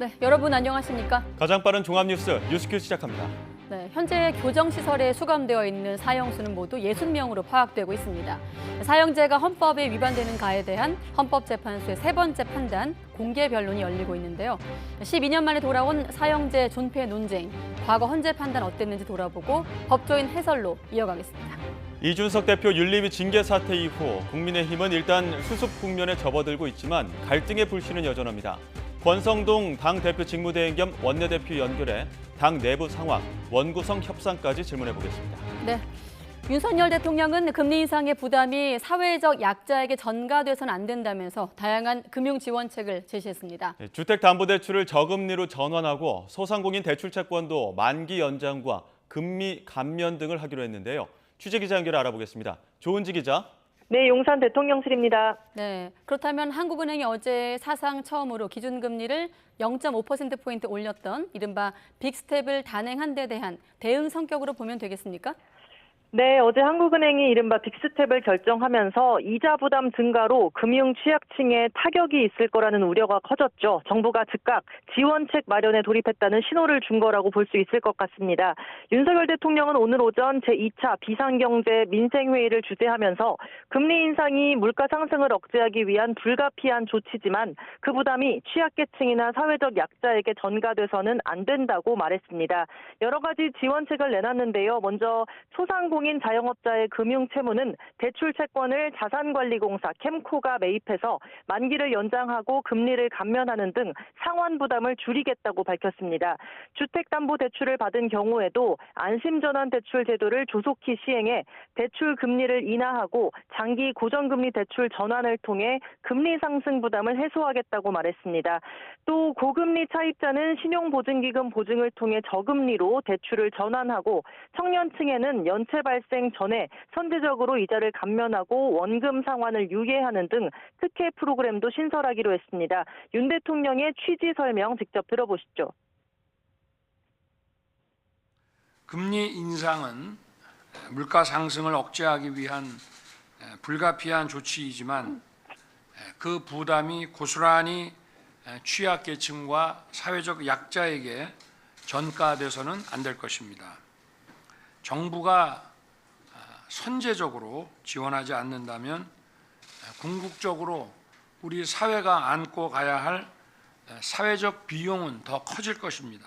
네, 여러분 안녕하십니까? 가장 빠른 종합뉴스 뉴스큐 시작합니다. 네, 현재 교정시설에 수감되어 있는 사형수는 모두 60명으로 파악되고 있습니다. 사형제가 헌법에 위반되는 가에 대한 헌법재판소의 세 번째 판단, 공개 변론이 열리고 있는데요. 12년 만에 돌아온 사형제 존폐 논쟁, 과거 헌재 판단 어땠는지 돌아보고 법조인 해설로 이어가겠습니다. 이준석 대표 윤리위 징계 사태 이후 국민의힘은 일단 수습 국면에 접어들고 있지만 갈등의 불씨는 여전합니다. 권성동 당대표 직무대행 겸 원내대표 연결해 당 내부 상황, 원구성 협상까지 질문해 보겠습니다. 네, 윤석열 대통령은 금리 인상의 부담이 사회적 약자에게 전가돼서는 안 된다면서 다양한 금융 지원책을 제시했습니다. 주택담보대출을 저금리로 전환하고 소상공인 대출 채권도 만기 연장과 금리 감면 등을 하기로 했는데요. 취재기자 연결 알아보겠습니다. 조은지 기자. 네, 용산 대통령실입니다. 네, 그렇다면 한국은행이 어제 사상 처음으로 기준금리를 0.5%포인트 올렸던 이른바 빅스텝을 단행한 데 대한 대응 성격으로 보면 되겠습니까? 네, 어제 한국은행이 이른바 빅스텝을 결정하면서 이자 부담 증가로 금융 취약층에 타격이 있을 거라는 우려가 커졌죠. 정부가 즉각 지원책 마련에 돌입했다는 신호를 준 거라고 볼 수 있을 것 같습니다. 윤석열 대통령은 오늘 오전 제2차 비상경제 민생회의를 주재하면서 금리 인상이 물가 상승을 억제하기 위한 불가피한 조치지만 그 부담이 취약계층이나 사회적 약자에게 전가돼서는 안 된다고 말했습니다. 여러 가지 지원책을 내놨는데요. 먼저 소상공인 자영업자의 금융 채무는 대출 채권을 자산관리공사 캠코가 매입해서 만기를 연장하고 금리를 감면하는 등 상환 부담을 줄이겠다고 밝혔습니다. 주택담보대출을 받은 경우에도 안심전환대출 제도를 조속히 시행해 대출 금리를 인하하고 장기 고정금리 대출 전환을 통해 금리 상승 부담을 해소하겠다고 말했습니다. 또 고금리 차입자는 신용보증기금 보증을 통해 저금리로 대출을 전환하고 청년층에는 연체 발생 전에 선제적으로 이자를 감면하고 원금 상환을 유예하는 등 특혜 프로그램도 신설하기로 했습니다. 윤 대통령의 취지 설명 직접 들어보시죠. 금리 인상은 물가 상승을 억제하기 위한 불가피한 조치이지만 그 부담이 고스란히 취약계층과 사회적 약자에게 전가돼서는 안 될 것입니다. 정부가 선제적으로 지원하지 않는다면 궁극적으로 우리 사회가 안고 가야 할 사회적 비용은 더 커질 것입니다.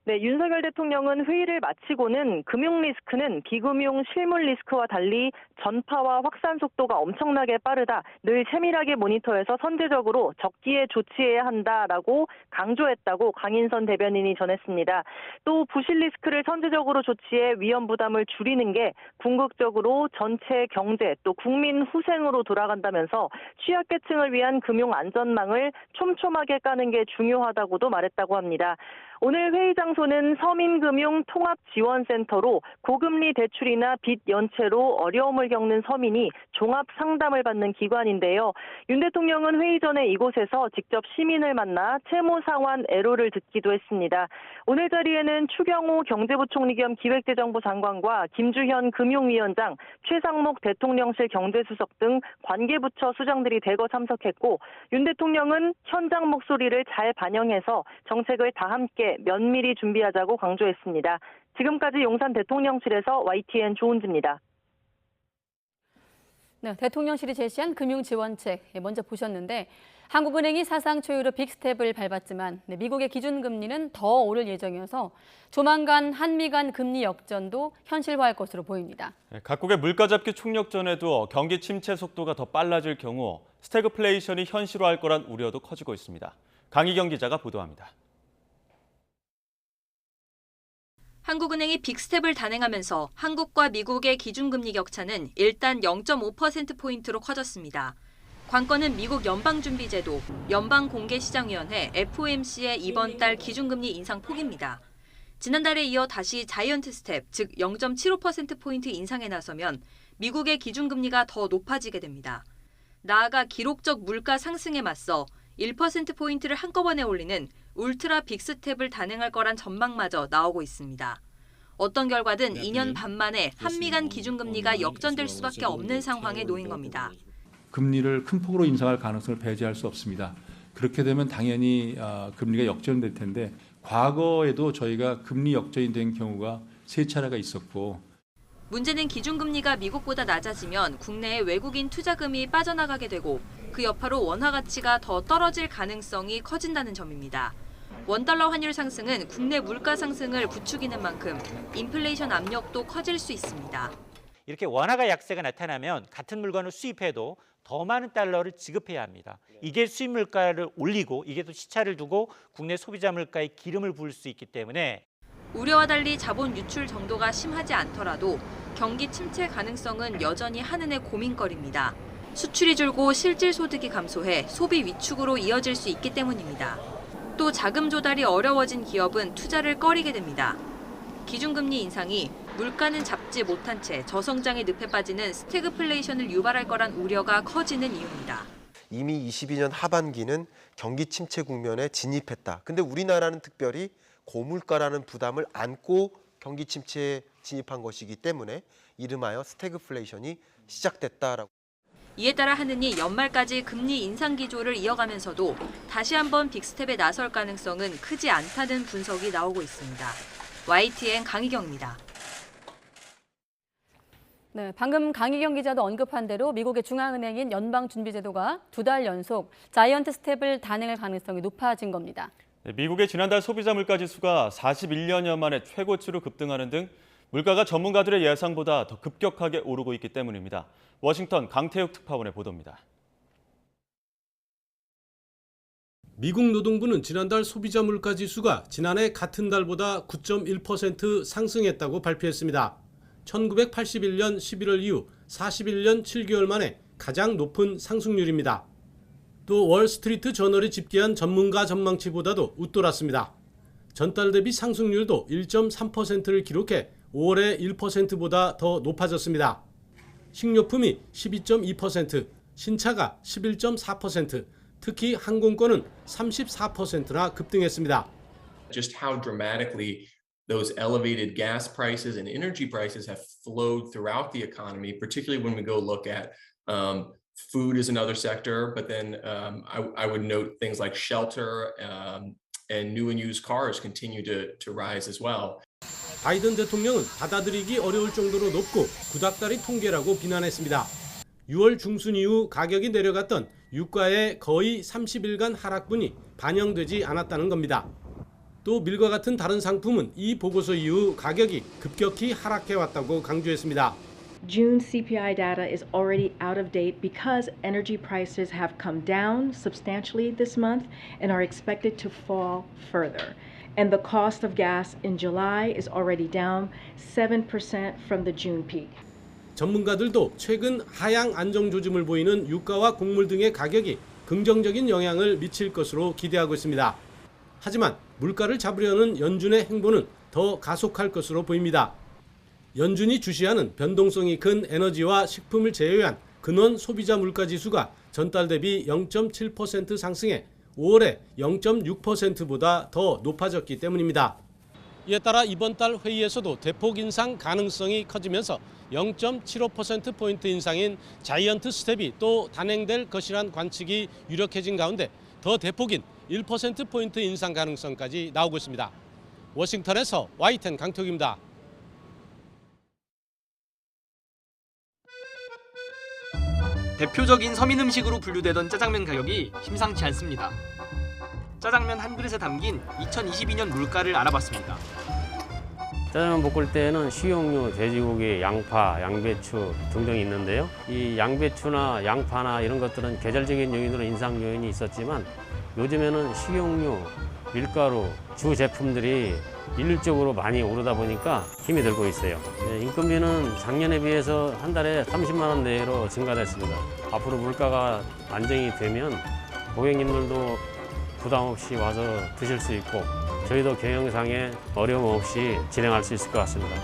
네, 윤석열 대통령은 회의를 마치고는 금융 리스크는 비금융 실물 리스크와 달리 전파와 확산 속도가 엄청나게 빠르다. 늘 세밀하게 모니터해서 선제적으로 적기에 조치해야 한다라고 강조했다고 강인선 대변인이 전했습니다. 또 부실 리스크를 선제적으로 조치해 위험 부담을 줄이는 게 궁극적으로 전체 경제 또 국민 후생으로 돌아간다면서 취약계층을 위한 금융 안전망을 촘촘하게 까는 게 중요하다고도 말했다고 합니다. 오늘 회의 장소는 서민금융통합지원센터로 고금리 대출이나 빚 연체로 어려움을 겪는 서민이 종합 상담을 받는 기관인데요. 윤 대통령은 회의 전에 이곳에서 직접 시민을 만나 채무 상환 애로를 듣기도 했습니다. 오늘 자리에는 추경호 경제부총리 겸 기획재정부 장관과 김주현 금융위원장, 최상목 대통령실 경제수석 등 관계부처 수장들이 대거 참석했고 윤 대통령은 현장 목소리를 잘 반영해서 정책을 다 함께 면밀히 준비하자고 강조했습니다. 지금까지 용산 대통령실에서 YTN 조은지입니다. 네, 대통령실이 제시한 금융지원책 먼저 보셨는데 한국은행이 사상 초유로 빅스텝을 밟았지만 미국의 기준금리는 더 오를 예정이어서 조만간 한미 간 금리 역전도 현실화할 것으로 보입니다. 각국의 물가 잡기 총력전에도 경기 침체 속도가 더 빨라질 경우 스태그플레이션이 현실화할 거란 우려도 커지고 있습니다. 강희경 기자가 보도합니다. 한국은행이 빅스텝을 단행하면서 한국과 미국의 기준금리 격차는 일단 0.5%포인트로 커졌습니다. 관건은 미국 연방준비제도, 연방공개시장위원회 FOMC의 이번 달 기준금리 인상 폭입니다. 지난달에 이어 다시 자이언트 스텝, 즉 0.75%포인트 인상에 나서면 미국의 기준금리가 더 높아지게 됩니다. 나아가 기록적 물가 상승에 맞서 1%포인트를 한꺼번에 올리는 울트라 빅스텝을 단행할 거란 전망마저 나오고 있습니다. 어떤 결과든 2년 반 만에 한미 간 기준금리가 역전될 수밖에 없는 상황에 놓인 겁니다. 금리를 큰 폭으로 인상할 가능성을 배제할 수 없습니다. 그렇게 되면 당연히 금리가 역전될 텐데 과거에도 저희가 금리 역전이 된 경우가 3차례가 있었고 문제는 기준금리가 미국보다 낮아지면 국내에 외국인 투자금이 빠져나가게 되고 그 여파로 원화 가치가 더 떨어질 가능성이 커진다는 점입니다. 원달러 환율 상승은 국내 물가 상승을 부추기는 만큼 인플레이션 압력도 커질 수 있습니다. 이렇게 원화가 약세가 나타나면 같은 물건을 수입해도 더 많은 달러를 지급해야 합니다. 이게 수입 물가를 올리고 이게 또 시차를 두고 국내 소비자 물가에 기름을 부을 수 있기 때문에 우려와 달리 자본 유출 정도가 심하지 않더라도 경기 침체 가능성은 여전히 한은의 고민거리입니다. 수출이 줄고 실질 소득이 감소해 소비 위축으로 이어질 수 있기 때문입니다. 또 자금 조달이 어려워진 기업은 투자를 꺼리게 됩니다. 기준금리 인상이 물가는 잡지 못한 채 저성장의 늪에 빠지는 스태그플레이션을 유발할 거란 우려가 커지는 이유입니다. 이미 22년 하반기는 경기 침체 국면에 진입했다. 근데 우리나라는 특별히 고물가라는 부담을 안고 경기 침체에 진입한 것이기 때문에 이름하여 스태그플레이션이 시작됐다라고. 이에 따라 한은이 연말까지 금리 인상 기조를 이어가면서도 다시 한번 빅스텝에 나설 가능성은 크지 않다는 분석이 나오고 있습니다. YTN 강희경입니다. 네, 방금 강희경 기자도 언급한 대로 미국의 중앙은행인 연방준비제도가 2달 연속 자이언트 스텝을 단행할 가능성이 높아진 겁니다. 네, 미국의 지난달 소비자 물가 지수가 41년여 만에 최고치로 급등하는 등 물가가 전문가들의 예상보다 더 급격하게 오르고 있기 때문입니다. 워싱턴 강태욱 특파원의 보도입니다. 미국 노동부는 지난달 소비자 물가 지수가 지난해 같은 달보다 9.1% 상승했다고 발표했습니다. 1981년 11월 이후 41년 7개월 만에 가장 높은 상승률입니다. 또 월스트리트 저널이 집계한 전문가 전망치보다도 웃돌았습니다. 전달 대비 상승률도 1.3%를 기록해 5월에 1%보다 더 높아졌습니다. 식료품이 12.2%, 신차가 11.4%, 특히 항공권은 34%나 급등했습니다. Just how dramatically those elevated gas prices and energy prices have flowed throughout the economy, particularly when we go look at food is another sector, but then I would note things like shelter and new and used cars continue to rise as well. 바이든 대통령은 받아들이기 어려울 정도로 높고 구닥다리 통계라고 비난했습니다. 6월 중순 이후 가격이 내려갔던 유가의 거의 30일간 하락분이 반영되지 않았다는 겁니다. 또 밀과 같은 다른 상품은 이 보고서 이후 가격이 급격히 하락해왔다고 강조했습니다. June CPI data is already out of date because energy prices have come down substantially this month and are expected to fall further. And the cost of gas in July is already down 7% from the June peak. 전문가들도 최근 하향 안정 조짐을 보이는 유가와 곡물 등의 가격이 긍정적인 영향을 미칠 것으로 기대하고 있습니다. 하지만 물가를 잡으려는 연준의 행보는 더 가속할 것으로 보입니다. 연준이 주시하는 변동성이 큰 에너지와 식품을 제외한 근원 소비자 물가 지수가 전달 대비 0.7% 상승해 5월에 0.6%보다 더 높아졌기 때문입니다. 이에 따라 이번 달 회의에서도 대폭 인상 가능성이 커지면서 0.75%포인트 인상인 자이언트 스텝이 또 단행될 것이란 관측이 유력해진 가운데 더 대폭인 1%포인트 인상 가능성까지 나오고 있습니다. 워싱턴에서 YTN 강태욱입니다. 대표적인 서민 음식으로 분류되던 짜장면 가격이 심상치 않습니다. 짜장면 한 그릇에 담긴 2022년 물가를 알아봤습니다. 짜장면 볶을 때는 식용유, 돼지고기, 양파, 양배추 등등이 있는데요. 이 양배추나 양파나 이런 것들은 계절적인 요인으로 인상 요인이 있었지만 요즘에는 식용유, 밀가루, 주 제품들이 일률적으로 많이 오르다 보니까 힘이 들고 있어요. 인건비는 작년에 비해서 한 달에 30만 원 내로 증가됐습니다. 앞으로 물가가 안정이 되면 고객님들도 부담 없이 와서 드실 수 있고 저희도 경영상에 어려움 없이 진행할 수 있을 것 같습니다.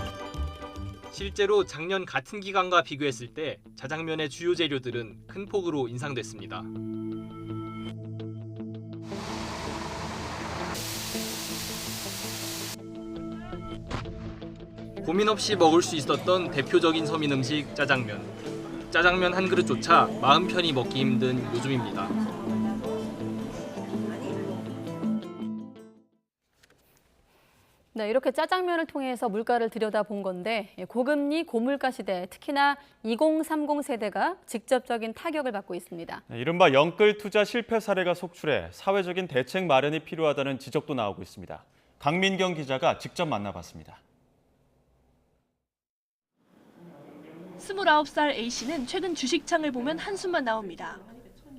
실제로 작년 같은 기간과 비교했을 때 짜장면의 주요 재료들은 큰 폭으로 인상됐습니다. 고민 없이 먹을 수 있었던 대표적인 서민 음식 짜장면. 짜장면 한 그릇조차 마음 편히 먹기 힘든 요즘입니다. 네, 이렇게 짜장면을 통해서 물가를 들여다본 건데 고금리, 고물가 시대, 특히나 2030 세대가 직접적인 타격을 받고 있습니다. 이른바 영끌 투자 실패 사례가 속출해 사회적인 대책 마련이 필요하다는 지적도 나오고 있습니다. 강민경 기자가 직접 만나봤습니다. 29살 A씨는 최근 주식창을 보면 한숨만 나옵니다.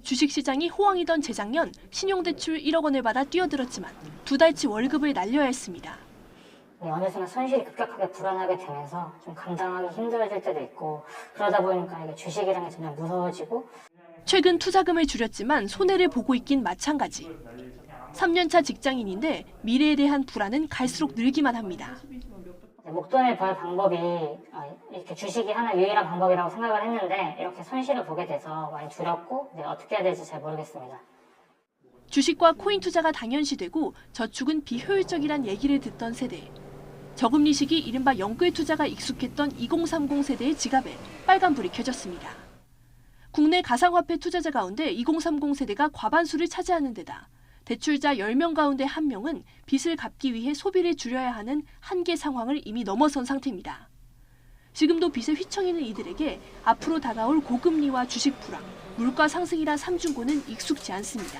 주식시장이 호황이던 재작년 신용대출 1억 원을 받아 뛰어들었지만 2달치 월급을 날려야 했습니다. 어느 순간 손실이 급격하게 불어나게 되면서 좀 감당하기 힘들어질 때도 있고 그러다 보니까 이게 주식이라는 게 점점 무서워지고 최근 투자금을 줄였지만 손해를 보고 있긴 마찬가지. 3년차 직장인인데 미래에 대한 불안은 갈수록 늘기만 합니다. 목돈을 벌 방법이 이렇게 주식이 하나 유일한 방법이라고 생각을 했는데 이렇게 손실을 보게 돼서 많이 두렵고 어떻게 해야 될지 잘 모르겠습니다. 주식과 코인 투자가 당연시되고 저축은 비효율적이란 얘기를 듣던 세대. 저금리 시기 이른바 영끌 투자가 익숙했던 2030 세대의 지갑에 빨간불이 켜졌습니다. 국내 가상화폐 투자자 가운데 2030 세대가 과반수를 차지하는 데다 대출자 10명 가운데 1명은 빚을 갚기 위해 소비를 줄여야 하는 한계 상황을 이미 넘어선 상태입니다. 지금도 빚에 휘청이는 이들에게 앞으로 다가올 고금리와 주식 불황, 물가 상승이란 삼중고는 익숙지 않습니다.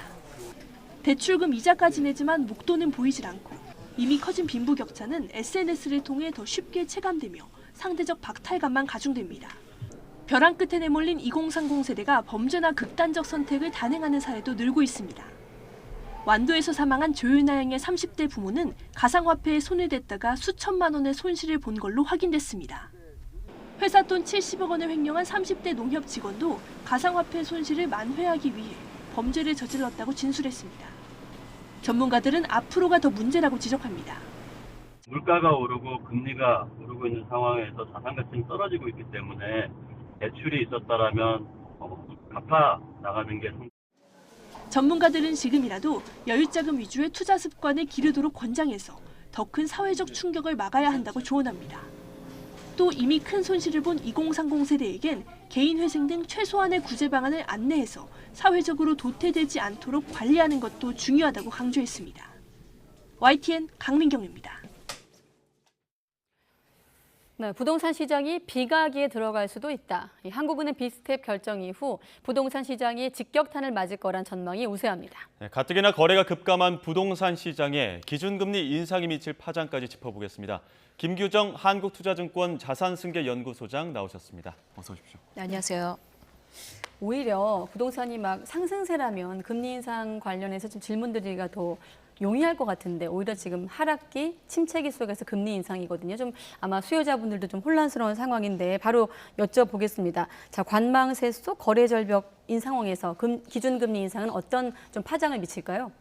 대출금 이자까지 내지만 목돈은 보이질 않고 이미 커진 빈부격차는 SNS를 통해 더 쉽게 체감되며 상대적 박탈감만 가중됩니다. 벼랑 끝에 내몰린 2030 세대가 범죄나 극단적 선택을 단행하는 사례도 늘고 있습니다. 완도에서 사망한 조윤아 양의 30대 부모는 가상화폐에 손을 댔다가 수천만 원의 손실을 본 걸로 확인됐습니다. 회사 돈 70억 원을 횡령한 30대 농협 직원도 가상화폐 손실을 만회하기 위해 범죄를 저질렀다고 진술했습니다. 전문가들은 앞으로가 더 문제라고 지적합니다. 물가가 오르고 금리가 오르고 있는 상황에서 자산 가치는 떨어지고 있기 때문에 대출이 있었다라면 갚아 나가는 게 전문가들은 지금이라도 여유자금 위주의 투자 습관을 기르도록 권장해서 더 큰 사회적 충격을 막아야 한다고 조언합니다. 또 이미 큰 손실을 본 2030 세대에겐 개인회생 등 최소한의 구제 방안을 안내해서 사회적으로 도태되지 않도록 관리하는 것도 중요하다고 강조했습니다. YTN 강민경입니다. 네, 부동산 시장이 비가기에 들어갈 수도 있다. 한국은행 빅스텝 결정 이후 부동산 시장이 직격탄을 맞을 거란 전망이 우세합니다. 네, 가뜩이나 거래가 급감한 부동산 시장에 기준금리 인상이 미칠 파장까지 짚어보겠습니다. 김규정 한국투자증권 자산승계연구소장 나오셨습니다. 어서 오십시오. 네, 안녕하세요. 오히려 부동산이 막 상승세라면 금리 인상 관련해서 좀 질문드리기가 더 용이할 것 같은데 오히려 지금 하락기, 침체기 속에서 금리 인상이거든요. 좀 아마 수요자분들도 좀 혼란스러운 상황인데 바로 여쭤보겠습니다. 자, 관망세 속 거래 절벽 인 상황에서 기준금리 인상은 어떤 좀 파장을 미칠까요?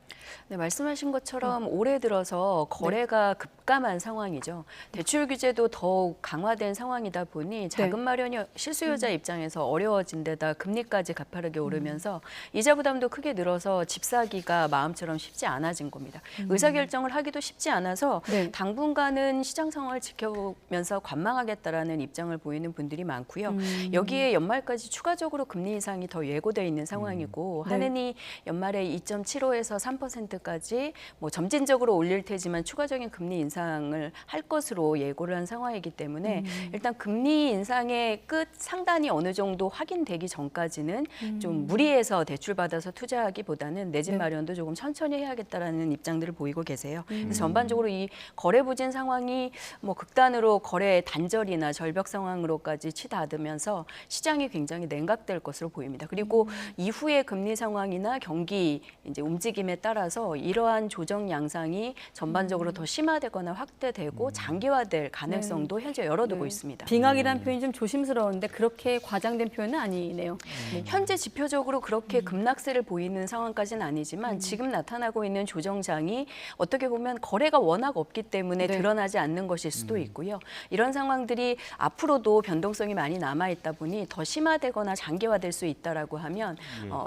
네, 말씀하신 것처럼 올해 들어서 거래가 급감한 상황이죠. 대출 규제도 더욱 강화된 상황이다 보니 자금 마련이 실수요자 입장에서 어려워진 데다 금리까지 가파르게 오르면서 이자 부담도 크게 늘어서 집 사기가 마음처럼 쉽지 않아진 겁니다. 의사결정을 하기도 쉽지 않아서 당분간은 시장 상황을 지켜보면서 관망하겠다라는 입장을 보이는 분들이 많고요. 여기에 연말까지 추가적으로 금리 인상이 더 예고돼 있는 상황이고 한은이 연말에 2.75에서 3%까지 뭐 점진적으로 올릴 테지만 추가적인 금리 인상을 할 것으로 예고를 한 상황이기 때문에 일단 금리 인상의 끝 상단이 어느 정도 확인되기 전까지는 좀 무리해서 대출받아서 투자하기보다는 내 집 마련도 조금 천천히 해야겠다라는 입장들을 보이고 계세요. 그래서 전반적으로 이 거래 부진 상황이 뭐 극단으로 거래 단절이나 절벽 상황으로까지 치닫으면서 시장이 굉장히 냉각될 것으로 보입니다. 그리고 이후의 금리 상황이나 경기 이제 움직임에 따라서 이러한 조정 양상이 전반적으로 더 심화되거나 확대되고 장기화될 가능성도 현재 열어두고 있습니다. 빙하기라는 표현이 좀 조심스러운데 그렇게 과장된 표현은 아니네요. 현재 지표적으로 그렇게 급락세를 보이는 상황까지는 아니지만 지금 나타나고 있는 조정장이 어떻게 보면 거래가 워낙 없기 때문에 드러나지 않는 것일 수도 있고요. 이런 상황들이 앞으로도 변동성이 많이 남아있다 보니 더 심화되거나 장기화될 수 있다라고 하면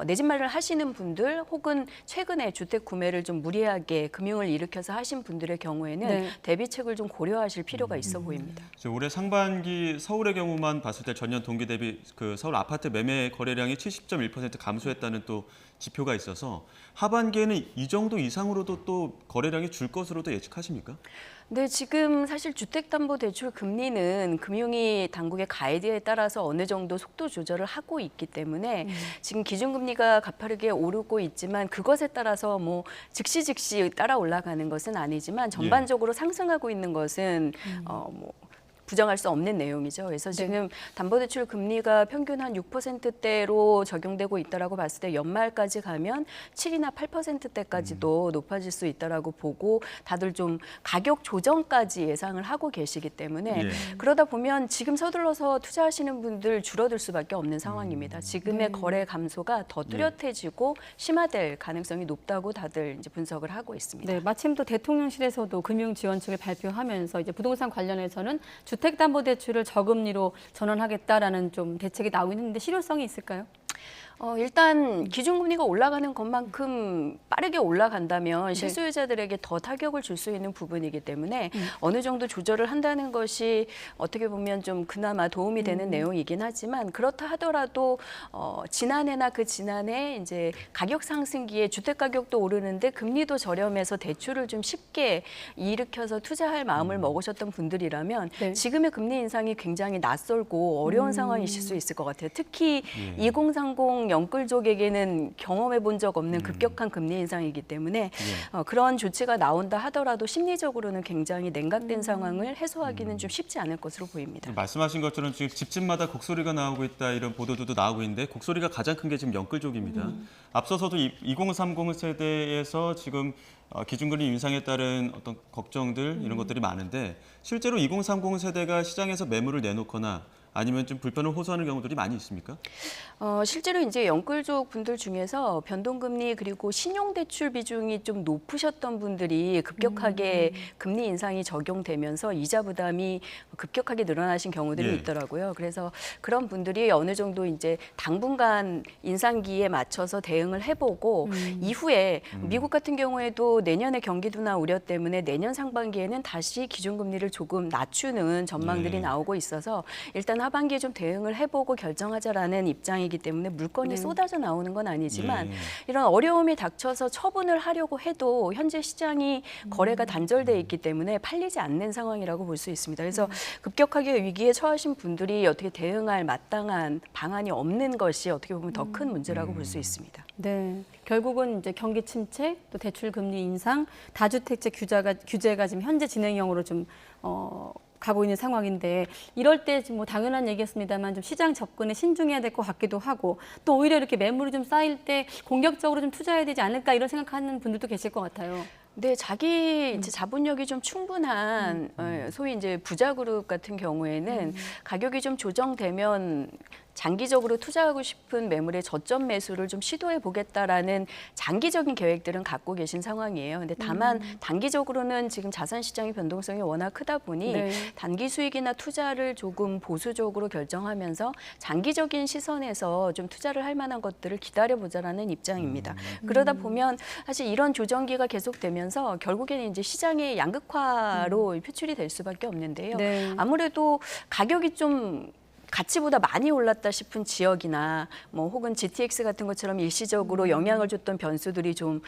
내 집 마련을 하시는 분들 혹은 최근에 주택 구매를 좀 무리하게 금융을 일으켜서 하신 분들의 경우에는 대비책을 좀 고려하실 필요가 있어 보입니다. 올해 상반기 서울의 경우만 봤을 때 전년 동기 대비 그 서울 아파트 매매 거래량이 70.1% 감소했다는 또 지표가 있어서 하반기에는 이 정도 이상으로도 또 거래량이 줄 것으로도 예측하십니까? 네, 지금 사실 주택담보대출 금리는 금융위 당국의 가이드에 따라서 어느 정도 속도 조절을 하고 있기 때문에 지금 기준금리가 가파르게 오르고 있지만 그것에 따라서 뭐 즉시 따라 올라가는 것은 아니지만 전반적으로 상승하고 있는 것은 뭐 부정할 수 없는 내용이죠. 그래서 지금 담보대출 금리가 평균 한 6%대로 적용되고 있다라고 봤을 때 연말까지 가면 7이나 8%대까지도 높아질 수 있다라고 보고 다들 좀 가격 조정까지 예상을 하고 계시기 때문에 그러다 보면 지금 서둘러서 투자하시는 분들 줄어들 수밖에 없는 상황입니다. 지금의 거래 감소가 더 뚜렷해지고 심화될 가능성이 높다고 다들 이제 분석을 하고 있습니다. 네, 마침 또 대통령실에서도 금융지원책을 발표하면서 이제 부동산 관련해서는 주택담보대출을 저금리로 전환하겠다라는 좀 대책이 나오고 있는데 실효성이 있을까요? 일단 기준금리가 올라가는 것만큼 빠르게 올라간다면 실수요자들에게 더 타격을 줄 수 있는 부분이기 때문에 어느 정도 조절을 한다는 것이 어떻게 보면 좀 그나마 도움이 되는 내용이긴 하지만 그렇다 하더라도 지난해나 그 지난해 이제 가격 상승기에 주택 가격도 오르는데 금리도 저렴해서 대출을 좀 쉽게 일으켜서 투자할 마음을 먹으셨던 분들이라면 지금의 금리 인상이 굉장히 낯설고 어려운 상황이실 수 있을 것 같아요. 특히 2030 영끌족에게는 경험해 본 적 없는 급격한 금리 인상이기 때문에 그런 조치가 나온다 하더라도 심리적으로는 굉장히 냉각된 상황을 해소하기는 좀 쉽지 않을 것으로 보입니다. 말씀하신 것처럼 지금 집집마다 곡소리가 나오고 있다 이런 보도도 나오고 있는데 곡소리가 가장 큰 게 지금 영끌족입니다. 앞서서도 2030 세대에서 지금 기준금리 인상에 따른 어떤 걱정들 이런 것들이 많은데 실제로 2030 세대가 시장에서 매물을 내놓거나 아니면 좀 불편을 호소하는 경우들이 많이 있습니까? 실제로 이제 영끌족 분들 중에서 변동금리 그리고 신용대출 비중이 좀 높으셨던 분들이 급격하게 금리 인상이 적용되면서 이자 부담이 급격하게 늘어나신 경우들이 있더라고요. 그래서 그런 분들이 어느 정도 이제 당분간 인상기에 맞춰서 대응을 해보고 이후에 미국 같은 경우에도 내년에 경기도나 우려 때문에 내년 상반기에는 다시 기준금리를 조금 낮추는 전망들이 나오고 있어서 일단 하반기에 좀 대응을 해보고 결정하자라는 입장이기 때문에 물건이 쏟아져 나오는 건 아니지만 이런 어려움이 닥쳐서 처분을 하려고 해도 현재 시장이 거래가 단절돼 있기 때문에 팔리지 않는 상황이라고 볼 수 있습니다. 그래서 급격하게 위기에 처하신 분들이 어떻게 대응할 마땅한 방안이 없는 것이 어떻게 보면 더 큰 문제라고 볼 수 있습니다. 네, 결국은 이제 경기 침체, 또 대출 금리 인상, 다주택자 규제가 지금 현재 진행형으로 좀 가고 있는 상황인데 이럴 때 뭐 당연한 얘기였습니다만 좀 시장 접근에 신중해야 될 것 같기도 하고 또 오히려 이렇게 매물이 좀 쌓일 때 공격적으로 좀 투자해야 되지 않을까 이런 생각하는 분들도 계실 것 같아요. 네, 자기 이제 자본력이 좀 충분한 소위 이제 부자 그룹 같은 경우에는 가격이 좀 조정되면 장기적으로 투자하고 싶은 매물의 저점 매수를 좀 시도해 보겠다라는 장기적인 계획들은 갖고 계신 상황이에요. 근데 다만 단기적으로는 지금 자산 시장의 변동성이 워낙 크다 보니 단기 수익이나 투자를 조금 보수적으로 결정하면서 장기적인 시선에서 좀 투자를 할 만한 것들을 기다려보자라는 입장입니다. 그러다 보면 사실 이런 조정기가 계속되면서 결국에는 이제 시장의 양극화로 표출이 될 수밖에 없는데요. 아무래도 가격이 좀 가치보다 많이 올랐다 싶은 지역이나 뭐 혹은 GTX 같은 것처럼 일시적으로 영향을 줬던 변수들이 좀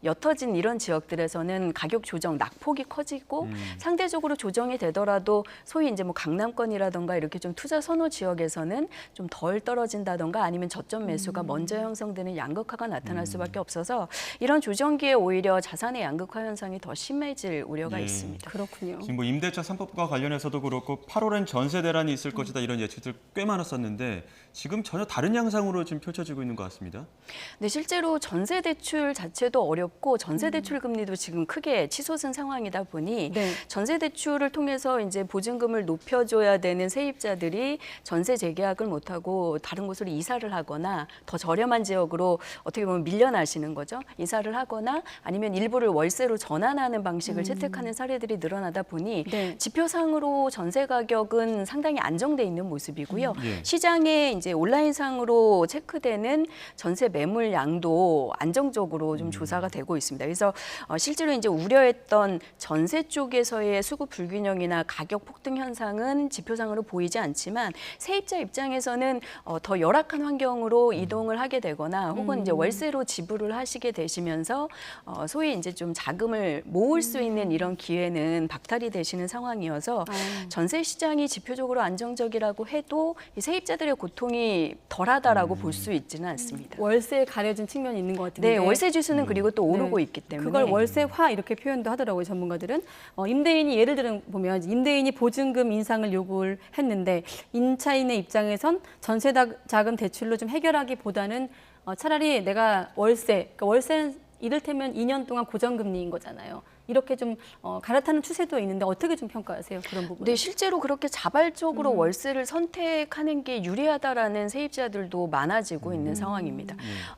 옅어진 이런 지역들에서는 가격 조정 낙폭이 커지고 상대적으로 조정이 되더라도 소위 이제 뭐 강남권이라던가 이렇게 좀 투자 선호 지역에서는 좀 덜 떨어진다던가 아니면 저점 매수가 먼저 형성되는 양극화가 나타날 수밖에 없어서 이런 조정기에 오히려 자산의 양극화 현상이 더 심해질 우려가 있습니다. 그렇군요. 지금 뭐 임대차 3법과 관련해서도 그렇고 8월엔 전세 대란이 있을 것이다 이런 예측들 꽤 많았었는데 지금 전혀 다른 양상으로 지금 펼쳐지고 있는 것 같습니다. 네, 실제로 전세 대출 자체도 어렵고 전세 대출 금리도 지금 크게 치솟은 상황이다 보니 전세 대출을 통해서 이제 보증금을 높여줘야 되는 세입자들이 전세 재계약을 못하고 다른 곳으로 이사를 하거나 더 저렴한 지역으로 어떻게 보면 밀려나시는 거죠. 이사를 하거나 아니면 일부를 월세로 전환하는 방식을 채택하는 사례들이 늘어나다 보니 지표상으로 전세 가격은 상당히 안정돼 있는 모습. 모습이고요. 예. 시장에 이제 온라인상으로 체크되는 전세 매물 양도 안정적으로 좀 조사가 되고 있습니다. 그래서 실제로 이제 우려했던 전세 쪽에서의 수급 불균형이나 가격 폭등 현상은 지표상으로 보이지 않지만 세입자 입장에서는 더 열악한 환경으로 이동을 하게 되거나 혹은 이제 월세로 지불을 하시게 되시면서 소위 이제 좀 자금을 모을 수 있는 이런 기회는 박탈이 되시는 상황이어서 전세 시장이 지표적으로 안정적이라고 해도 이 세입자들의 고통이 덜하다라고 볼 수 있지는 않습니다. 월세에 가려진 측면이 있는 것 같은데. 네, 월세 지수는 그리고 또 오르고 있기 때문에 그걸 월세화 이렇게 표현도 하더라고요, 전문가들은. 임대인이 예를 들어 보면 임대인이 보증금 인상을 요구를 했는데 임차인의 입장에선 전세 자금 대출로 좀 해결하기보다는 차라리 내가 그러니까 월세는 이를테면 2년 동안 고정금리인 거잖아요. 이렇게 좀 갈아타는 추세도 있는데 어떻게 좀 평가하세요? 그런 부분. 네, 실제로 그렇게 자발적으로 월세를 선택하는 게 유리하다라는 세입자들도 많아지고 있는 상황입니다.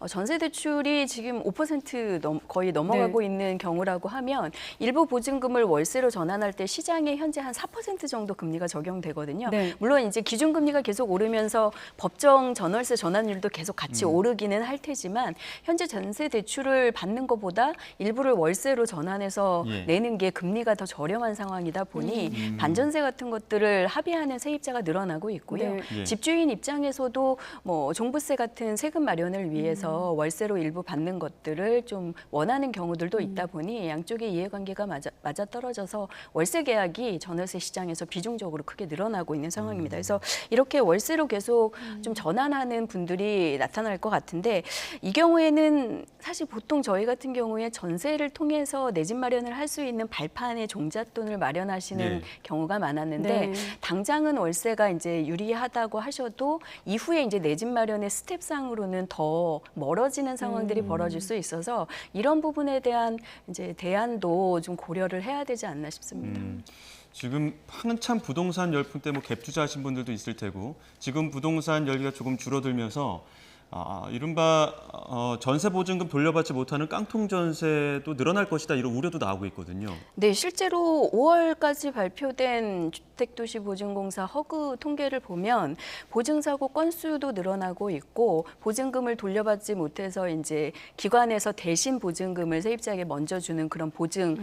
전세 대출이 지금 5% 거의 넘어가고 있는 경우라고 하면 일부 보증금을 월세로 전환할 때 시장에 현재 한 4% 정도 금리가 적용되거든요. 네. 물론 이제 기준금리가 계속 오르면서 법정 전월세 전환율도 계속 같이 오르기는 할 테지만 현재 전세 대출을 받는 것보다 일부를 월세로 전환해서 내는 게 금리가 더 저렴한 상황이다 보니 반전세 같은 것들을 합의하는 세입자가 늘어나고 있고요. 네. 집주인 입장에서도 뭐 종부세 같은 세금 마련을 위해서 월세로 일부 받는 것들을 좀 원하는 경우들도 있다 보니 양쪽의 이해관계가 맞아 떨어져서 월세 계약이 전월세 시장에서 비중적으로 크게 늘어나고 있는 상황입니다. 그래서 이렇게 월세로 계속 좀 전환하는 분들이 나타날 것 같은데 이 경우에는 사실 보통 저희 같은 경우에 전세를 통해서 내 집 마련을 할 수 있는 발판의 종잣돈을 마련하시는 경우가 많았는데 당장은 월세가 이제 유리하다고 하셔도 이후에 이제 내 집 마련의 스텝상으로는 더 멀어지는 상황들이 벌어질 수 있어서 이런 부분에 대한 이제 대안도 좀 고려를 해야 되지 않나 싶습니다. 지금 한참 부동산 열풍 때문에 갭 투자하신 분들도 있을 테고 지금 부동산 열기가 조금 줄어들면서 이른바 전세 보증금 돌려받지 못하는 깡통 전세도 늘어날 것이다 이런 우려도 나오고 있거든요. 네, 실제로 5월까지 발표된 주택도시보증공사 허그 통계를 보면 보증사고 건수도 늘어나고 있고 보증금을 돌려받지 못해서 이제 기관에서 대신 보증금을 세입자에게 먼저 주는 그런 보증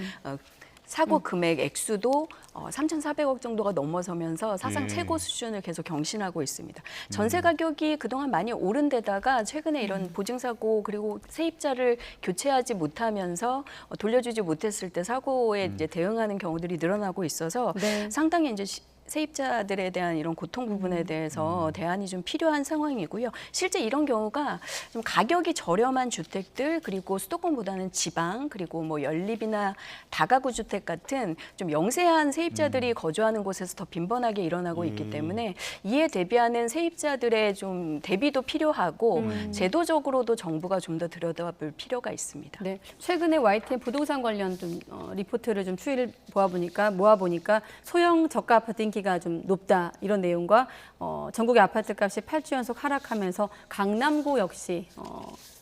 사고 금액 액수도 3,400억 정도가 넘어서면서 사상 최고 수준을 계속 경신하고 있습니다. 전세 가격이 그동안 많이 오른 데다가 최근에 이런 보증사고 그리고 세입자를 교체하지 못하면서 돌려주지 못했을 때 사고에 이제 대응하는 경우들이 늘어나고 있어서 상당히 이제 세입자들에 대한 이런 고통 부분에 대해서 대안이 좀 필요한 상황이고요. 실제 이런 경우가 좀 가격이 저렴한 주택들 그리고 수도권보다는 지방 그리고 뭐 연립이나 다가구 주택 같은 좀 영세한 세입자들이 거주하는 곳에서 더 빈번하게 일어나고 있기 때문에 이에 대비하는 세입자들의 좀 대비도 필요하고 제도적으로도 정부가 좀 더 들여다볼 필요가 있습니다. 네, 최근에 YTN 부동산 관련 좀 리포트를 좀 추이를 모아보니까 소형 저가 아파트 인기가 좀 높다 이런 내용과 전국의 아파트값이 8주 연속 하락하면서 강남구 역시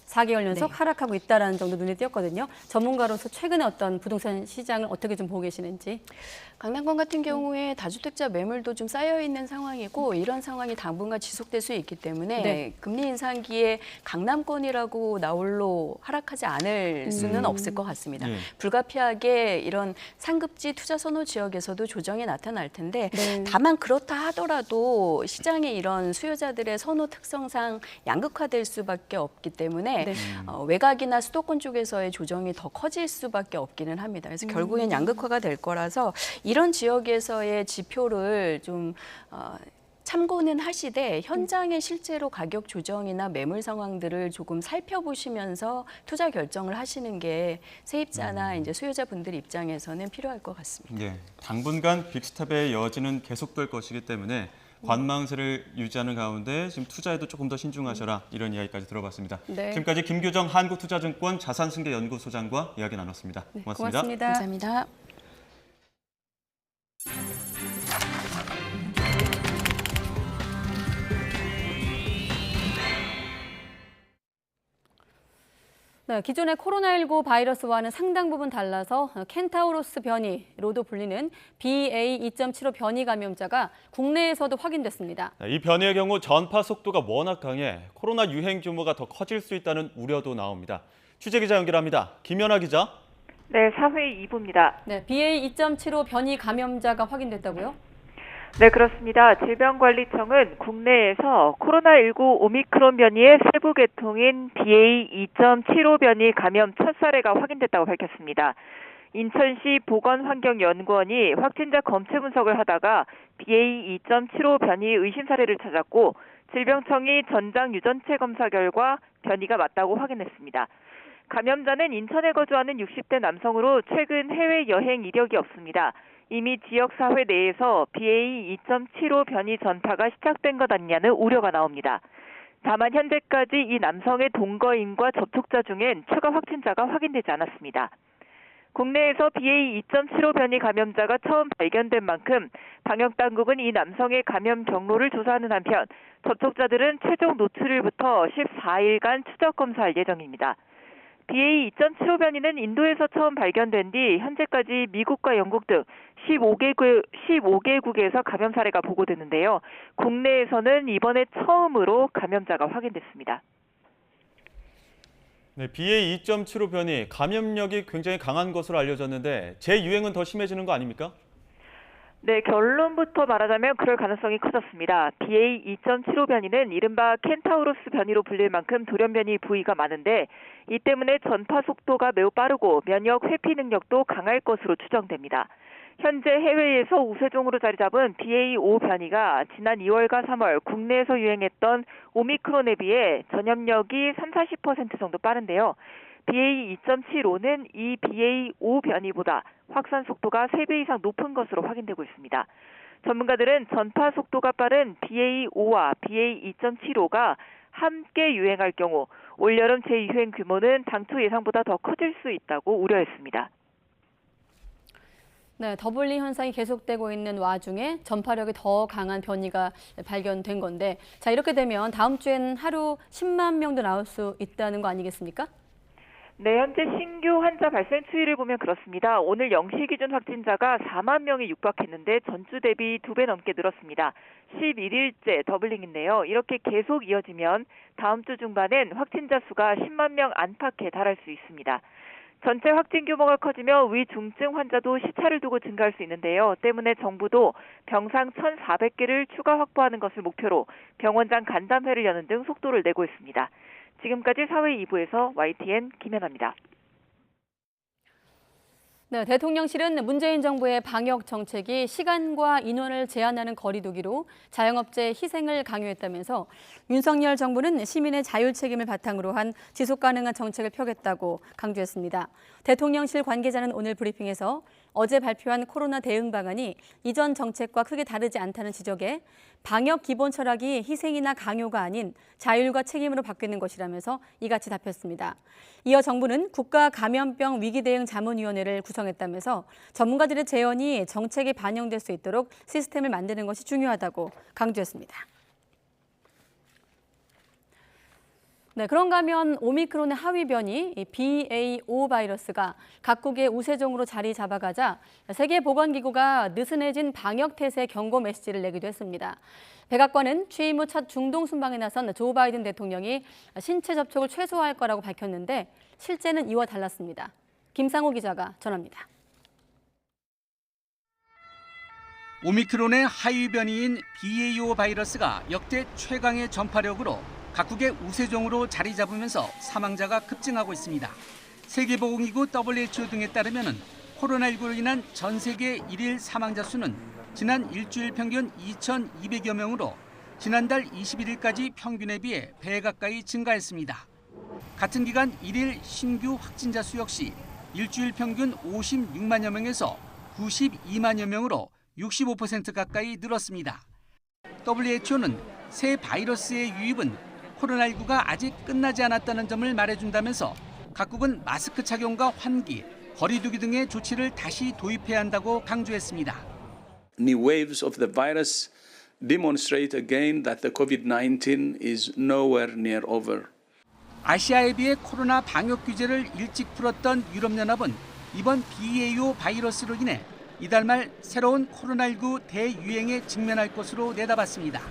4개월 연속 하락하고 있다라는 정도 눈에 띄었거든요. 전문가로서 최근에 어떤 부동산 시장을 어떻게 좀 보고 계시는지. 강남권 같은 경우에 다주택자 매물도 좀 쌓여 있는 상황이고 이런 상황이 당분간 지속될 수 있기 때문에 금리 인상기에 강남권이라고 나홀로 하락하지 않을 수는 없을 것 같습니다. 불가피하게 이런 상급지 투자 선호 지역에서도 조정이 나타날 텐데 다만 그렇다 하더라도 시장의 이런 수요자들의 선호 특성상 양극화될 수밖에 없기 때문에 외곽이나 수도권 쪽에서의 조정이 더 커질 수밖에 없기는 합니다. 그래서 결국엔 양극화가 될 거라서 이런 지역에서의 지표를 좀 참고는 하시되 현장의 실제로 가격 조정이나 매물 상황들을 조금 살펴보시면서 투자 결정을 하시는 게 세입자나 이제 수요자분들 입장에서는 필요할 것 같습니다. 네, 당분간 빅스텝의 여지는 계속될 것이기 때문에 관망세를 유지하는 가운데 지금 투자에도 조금 더 신중하셔라 이런 이야기까지 들어봤습니다. 지금까지 김규정 한국투자증권 자산승계연구소장과 이야기 나눴습니다. 고맙습니다. 고맙습니다. 감사합니다. 네, 기존의 코로나19 바이러스와는 상당 부분 달라서 켄타우로스 변이로도 불리는 BA.2.75 변이 감염자가 국내에서도 확인됐습니다. 이 변이의 경우 전파 속도가 워낙 강해 코로나 유행 규모가 더 커질 수 있다는 우려도 나옵니다. 취재기자 연결합니다. 김연아 기자. 네, 사회 2부입니다. 네, BA.2.75 변이 감염자가 확인됐다고요? 네, 그렇습니다. 질병관리청은 국내에서 코로나19 오미크론 변이의 세부 계통인 BA.2.75 변이 감염 첫 사례가 확인됐다고 밝혔습니다. 인천시 보건환경연구원이 확진자 검체 분석을 하다가 BA.2.75 변이 의심 사례를 찾았고 질병청이 전장 유전체 검사 결과 변이가 맞다고 확인했습니다. 감염자는 인천에 거주하는 60대 남성으로 최근 해외 여행 이력이 없습니다. 이미 지역사회 내에서 BA.2.75 변이 전파가 시작된 것 아니냐는 우려가 나옵니다. 다만 현재까지 이 남성의 동거인과 접촉자 중엔 추가 확진자가 확인되지 않았습니다. 국내에서 BA.2.75 변이 감염자가 처음 발견된 만큼 방역당국은 이 남성의 감염 경로를 조사하는 한편 접촉자들은 최종 노출일부터 14일간 추적 검사할 예정입니다. BA.2.75 변이는 인도에서 처음 발견된 뒤 현재까지 미국과 영국 등 15개국에서 감염 사례가 보고됐는데요. 국내에서는 이번에 처음으로 감염자가 확인됐습니다. 네, BA.2.75 변이 감염력이 굉장히 강한 것으로 알려졌는데 재유행은 더 심해지는 거 아닙니까? 네, 결론부터 말하자면 그럴 가능성이 커졌습니다. BA.2.75 변이는 이른바 켄타우로스 변이로 불릴 만큼 돌연변이 부위가 많은데 이 때문에 전파 속도가 매우 빠르고 면역 회피 능력도 강할 것으로 추정됩니다. 현재 해외에서 우세종으로 자리 잡은 BA.5 변이가 지난 2월과 3월 국내에서 유행했던 오미크론에 비해 전염력이 30-40% 정도 빠른데요. BA.2.75는 이 BA.5 변이보다 확산 속도가 3배 이상 높은 것으로 확인되고 있습니다. 전문가들은 전파 속도가 빠른 BA.5와 BA.2.75가 함께 유행할 경우 올여름 재유행 규모는 당초 예상보다 더 커질 수 있다고 우려했습니다. 네, 더블링 현상이 계속되고 있는 와중에 전파력이 더 강한 변이가 발견된 건데, 자, 이렇게 되면 다음 주에는 하루 10만 명도 나올 수 있다는 거 아니겠습니까? 네, 현재 신규 환자 발생 추이를 보면 그렇습니다. 오늘 0시 기준 확진자가 4만 명이 육박했는데 전주 대비 2배 넘게 늘었습니다. 11일째 더블링인데요. 이렇게 계속 이어지면 다음 주 중반엔 확진자 수가 10만 명 안팎에 달할 수 있습니다. 전체 확진 규모가 커지며 위중증 환자도 시차를 두고 증가할 수 있는데요. 때문에 정부도 병상 1,400개를 추가 확보하는 것을 목표로 병원장 간담회를 여는 등 속도를 내고 있습니다. 지금까지 사회 2부에서 YTN 김연아입니다. 네, 대통령실은 문재인 정부의 방역 정책이 시간과 인원을 제한하는 거리 두기로 자영업자의 희생을 강요했다면서 윤석열 정부는 시민의 자율 책임을 바탕으로 한 지속 가능한 정책을 펴겠다고 강조했습니다. 대통령실 관계자는 오늘 브리핑에서 어제 발표한 코로나 대응 방안이 이전 정책과 크게 다르지 않다는 지적에 방역 기본 철학이 희생이나 강요가 아닌 자율과 책임으로 바뀌는 것이라면서 이같이 답했습니다. 이어 정부는 국가감염병 위기대응자문위원회를 구성했다면서 전문가들의 제언이 정책에 반영될 수 있도록 시스템을 만드는 것이 중요하다고 강조했습니다. 네, 그런가 하면 오미크론의 하위 변이 BA.5 바이러스가 각국의 우세종으로 자리 잡아가자 세계보건기구가 느슨해진 방역태세 경고 메시지를 내기도 했습니다. 백악관은 취임 후 첫 중동 순방에 나선 조 바이든 대통령이 신체 접촉을 최소화할 거라고 밝혔는데 실제는 이와 달랐습니다. 김상호 기자가 전합니다. 오미크론의 하위 변이인 BA.5 바이러스가 역대 최강의 전파력으로 각국의 우세종으로 자리 잡으면서 사망자가 급증하고 있습니다. 세계보건기구 WHO 등에 따르면 코로나19로 인한 전 세계 일일 사망자 수는 지난 일주일 평균 2,200여 명으로 지난달 21일까지 평균에 비해 배 가까이 증가했습니다. 같은 기간 일일 신규 확진자 수 역시 일주일 평균 56만여 명에서 92만여 명으로 65% 가까이 늘었습니다. WHO는 새 바이러스의 유입은 코로나19가 아직 끝나지 않았다는 점을 말해준다면서 각국은 마스크 착용과 환기, 거리 두기 등의 조치를 다시 도입해야 한다고 강조했습니다. New waves of the virus demonstrate again that the COVID-19 is nowhere near over. 아시아에 비해 코로나 방역 규제를 일찍 풀었던 유럽연합은 이번 BA.5 바이러스로 인해 이달 말 새로운 코로나19 대유행에 직면할 것으로 내다봤습니다.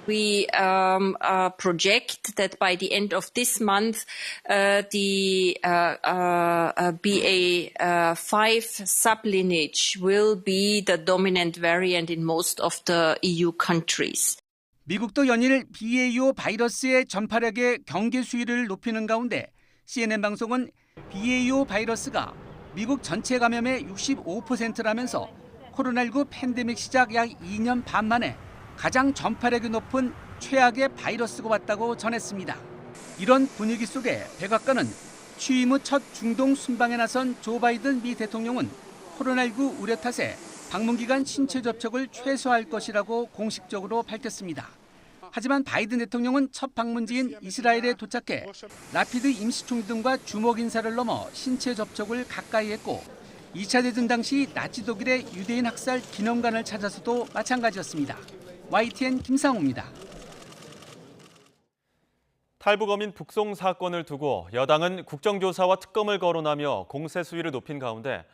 We project that by the end of this month, the BA.5 sublineage will be the dominant variant in most of the EU countries. 미국도 연일 BA.5 바이러스의 전파력의 경계 수위를 높이는 가운데 CNN 방송은 BA.5 바이러스가 미국 전체 감염의 65%라면서 코로나19 팬데믹 시작 약 2년 반 만에 가장 전파력이 높은 최악의 바이러스가 왔다고 전했습니다. 이런 분위기 속에 백악관은 취임 후 첫 중동 순방에 나선 조 바이든 미 대통령은 코로나19 우려 탓에 방문 기간 신체 접촉을 최소화할 것이라고 공식적으로 밝혔습니다. 하지만 바이든 대통령은 첫 방문지인 이스라엘에 도착해 라피드 임시총리 등과 주목 인사를 넘어 신체 접촉을 가까이 했고 2차 대전 당시 나치 독일의 유대인 학살 기념관을 찾아서도 마찬가지였습니다. YTN 김상우입니다. 탈북어민 북송 사건을 두고 여당은 국정조사와 특검을 거론하며 공세 수위를 높인 가운데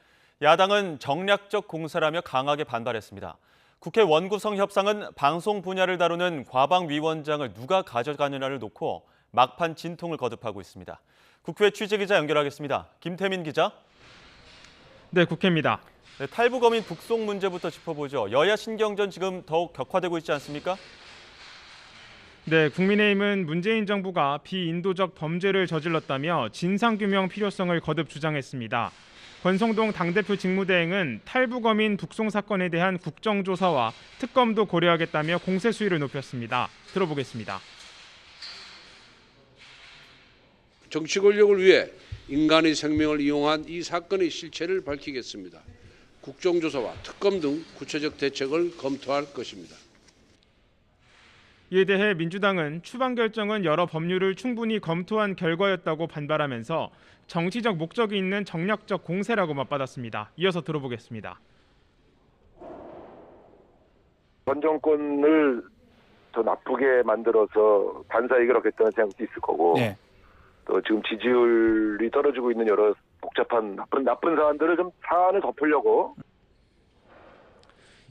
야당은 정략적 공세라며 강하게 반발했습니다. 국회 원구성 협상은 방송 분야를 다루는 과방위원장을 누가 가져가느냐를 놓고 막판 진통을 거듭하고 있습니다. 국회 취재기자 연결하겠습니다. 김태민 기자. 네, 국회입니다. 네, 탈북어민 북송 문제부터 짚어보죠. 여야 신경전 지금 더욱 격화되고 있지 않습니까? 네, 국민의힘은 문재인 정부가 비인도적 범죄를 저질렀다며 진상규명 필요성을 거듭 주장했습니다. 권성동 당대표 직무대행은 탈북어민 북송 사건에 대한 국정조사와 특검도 고려하겠다며 공세 수위를 높였습니다. 들어보겠습니다. 정치 권력을 위해 인간의 생명을 이용한 이 사건의 실체를 밝히겠습니다. 국정조사와 특검 등 구체적 대책을 검토할 것입니다. 이에 대해 민주당은 추방 결정은 여러 법률을 충분히 검토한 결과였다고 반발하면서 정치적 목적이 있는 정략적 공세라고 맞받았습니다. 이어서 들어보겠습니다. 전 정권을 더 나쁘게 만들어서 반사이익을 얻겠다는 생각도 있을 거고 네. 또 지금 지지율이 떨어지고 있는 여러 복잡한 나쁜 사안들을 좀 사안을 덮으려고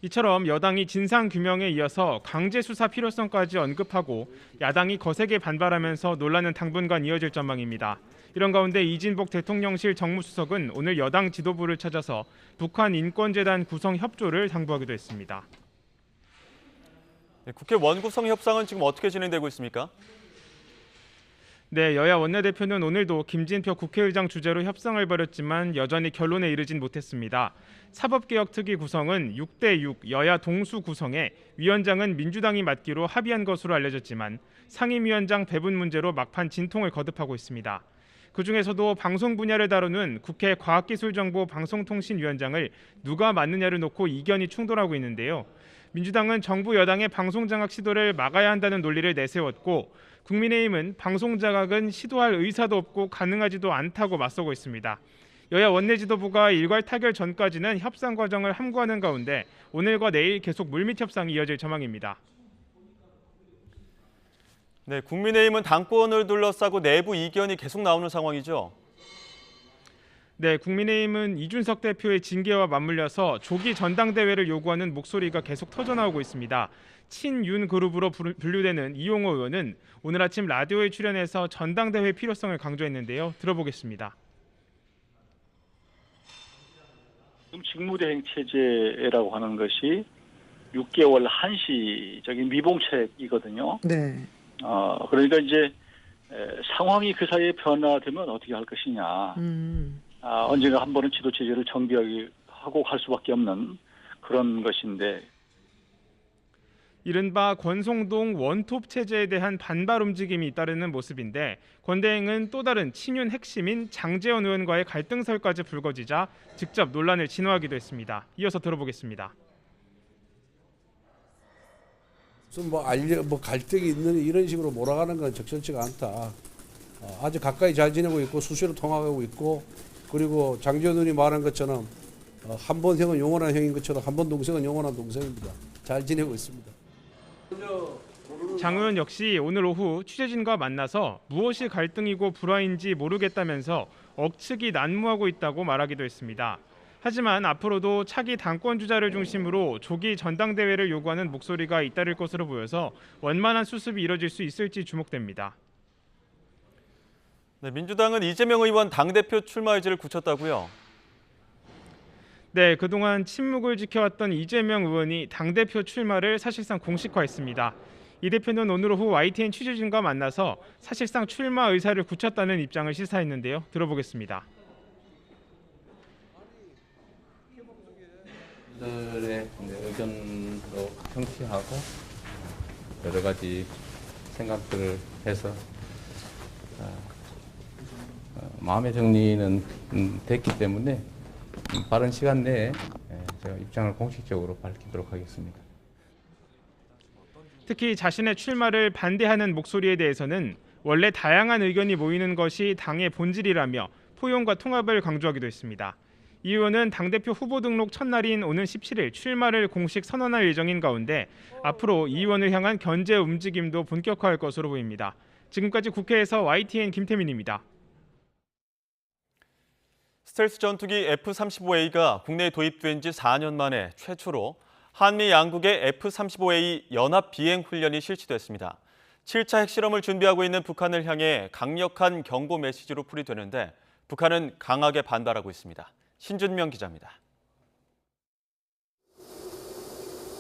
이처럼 여당이 진상규명에 이어서 강제 수사 필요성까지 언급하고 야당이 거세게 반발하면서 논란은 당분간 이어질 전망입니다. 이런 가운데 이진복 대통령실 정무수석은 오늘 여당 지도부를 찾아서 북한 인권재단 구성 협조를 당부하기도 했습니다. 네, 국회 원구성 협상은 지금 어떻게 진행되고 있습니까? 네, 여야 원내대표는 오늘도 김진표 국회의장 주재로 협상을 벌였지만 여전히 결론에 이르진 못했습니다. 사법개혁특위 구성은 6대6 여야 동수 구성에 위원장은 민주당이 맡기로 합의한 것으로 알려졌지만 상임위원장 배분 문제로 막판 진통을 거듭하고 있습니다. 그중에서도 방송 분야를 다루는 국회 과학기술정보방송통신위원장을 누가 맡느냐를 놓고 이견이 충돌하고 있는데요. 민주당은 정부 여당의 방송장악 시도를 막아야 한다는 논리를 내세웠고 국민의힘은 방송장악은 시도할 의사도 없고 가능하지도 않다고 맞서고 있습니다. 여야 원내 지도부가 일괄 타결 전까지는 협상 과정을 함구하는 가운데 오늘과 내일 계속 물밑 협상이 이어질 전망입니다. 네, 국민의힘은 당권을 둘러싸고 내부 이견이 계속 나오는 상황이죠. 네, 국민의힘은 이준석 대표의 징계와 맞물려서 조기 전당대회를 요구하는 목소리가 계속 터져나오고 있습니다. 친윤 그룹으로 분류되는 이용호 의원은 오늘 아침 라디오에 출연해서 전당대회 필요성을 강조했는데요. 들어보겠습니다. 직무대행 체제라고 하는 것이 6개월 한시적인 미봉책이거든요. 네. 그러니까 이제 상황이 그 사이에 변화되면 어떻게 할 것이냐. 언젠가 한 번은 지도 체제를 정비하고 할 수밖에 없는 그런 것인데. 이른바 권성동 원톱 체제에 대한 반발 움직임이 잇따르는 모습인데 권대행은 또 다른 친윤 핵심인 장제원 의원과의 갈등설까지 불거지자 직접 논란을 진화하기도 했습니다. 이어서 들어보겠습니다. 뭐 갈등이 있는 이런 식으로 몰아가는 건 적절치가 않다. 아주 가까이 잘 지내고 있고 수시로 통화하고 있고 그리고 장제원 의원이 말한 것처럼 한 번 형은 영원한 형인 것처럼 한 번 동생은 영원한 동생입니다. 잘 지내고 있습니다. 먼저 모르는 장 의원 역시 오늘 오후 취재진과 만나서 무엇이 갈등이고 불화인지 모르겠다면서 억측이 난무하고 있다고 말하기도 했습니다. 하지만 앞으로도 차기 당권 주자를 중심으로 조기 전당대회를 요구하는 목소리가 잇따를 것으로 보여서 원만한 수습이 이뤄질 수 있을지 주목됩니다. 네, 민주당은 이재명 의원 당대표 출마 의지를 굳혔다고요? 네, 그동안 침묵을 지켜왔던 이재명 의원이 당대표 출마를 사실상 공식화했습니다. 이 대표는 오늘 오후 YTN 취재진과 만나서 사실상 출마 의사를 굳혔다는 입장을 시사했는데요. 들어보겠습니다. 들의 의견도 청취하고 여러 가지 생각들을 해서 마음의 정리는 됐기 때문에 빠른 시간 내에 제가 입장을 공식적으로 밝히도록 하겠습니다. 특히 자신의 출마를 반대하는 목소리에 대해서는 원래 다양한 의견이 모이는 것이 당의 본질이라며 포용과 통합을 강조하기도 했습니다. 이 의원은 당대표 후보 등록 첫날인 오는 17일 출마를 공식 선언할 예정인 가운데 앞으로 이 의원을 향한 견제 움직임도 본격화할 것으로 보입니다. 지금까지 국회에서 YTN 김태민입니다. 스텔스 전투기 F-35A가 국내에 도입된 지 4년 만에 최초로 한미 양국의 F-35A 연합 비행 훈련이 실시됐습니다. 7차 핵실험을 준비하고 있는 북한을 향해 강력한 경고 메시지로 풀이되는데 북한은 강하게 반발하고 있습니다. 신준명 기자입니다.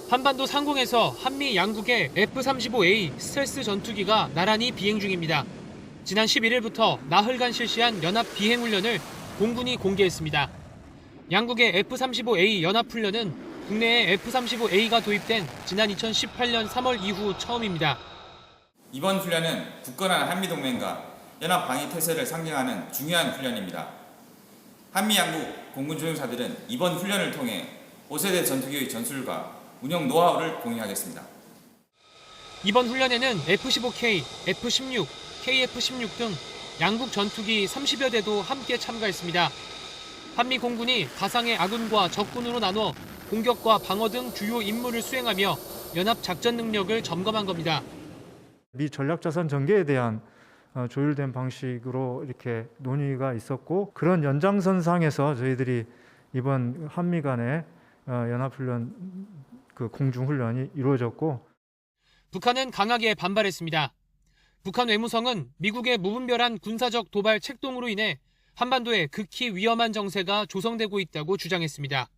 한반도 상공에서 한미 양국의 F-35A 스텔스 전투기가 나란히 비행 중입니다. 지난 11일부터 나흘간 실시한 연합 비행 훈련을 공군이 공개했습니다. 양국의 F-35A 연합 훈련은 국내에 F-35A가 도입된 지난 2018년 3월 이후 처음입니다. 이번 훈련은 굳건한 한미동맹과 연합 방위 태세를 상징하는 중요한 훈련입니다. 한미 양국 공군 조종사들은 이번 훈련을 통해 5세대 전투기의 전술과 운영 노하우를 공유하겠습니다. 이번 훈련에는 F-15K, F-16, KF-16 등 양국 전투기 30여 대도 함께 참가했습니다. 한미 공군이 가상의 아군과 적군으로 나눠 공격과 방어 등 주요 임무를 수행하며 연합 작전 능력을 점검한 겁니다. 미 전략자산 전개에 대한 조율된 방식으로 이렇게 논의가 있었고 그런 연장선상에서 저희들이 이번 한미 간의 연합훈련 공중훈련이 이루어졌고 북한은 강하게 반발했습니다. 북한 외무성은 미국의 무분별한 군사적 도발 책동으로 인해 한반도에 극히 위험한 정세가 조성되고 있다고 주장했습니다.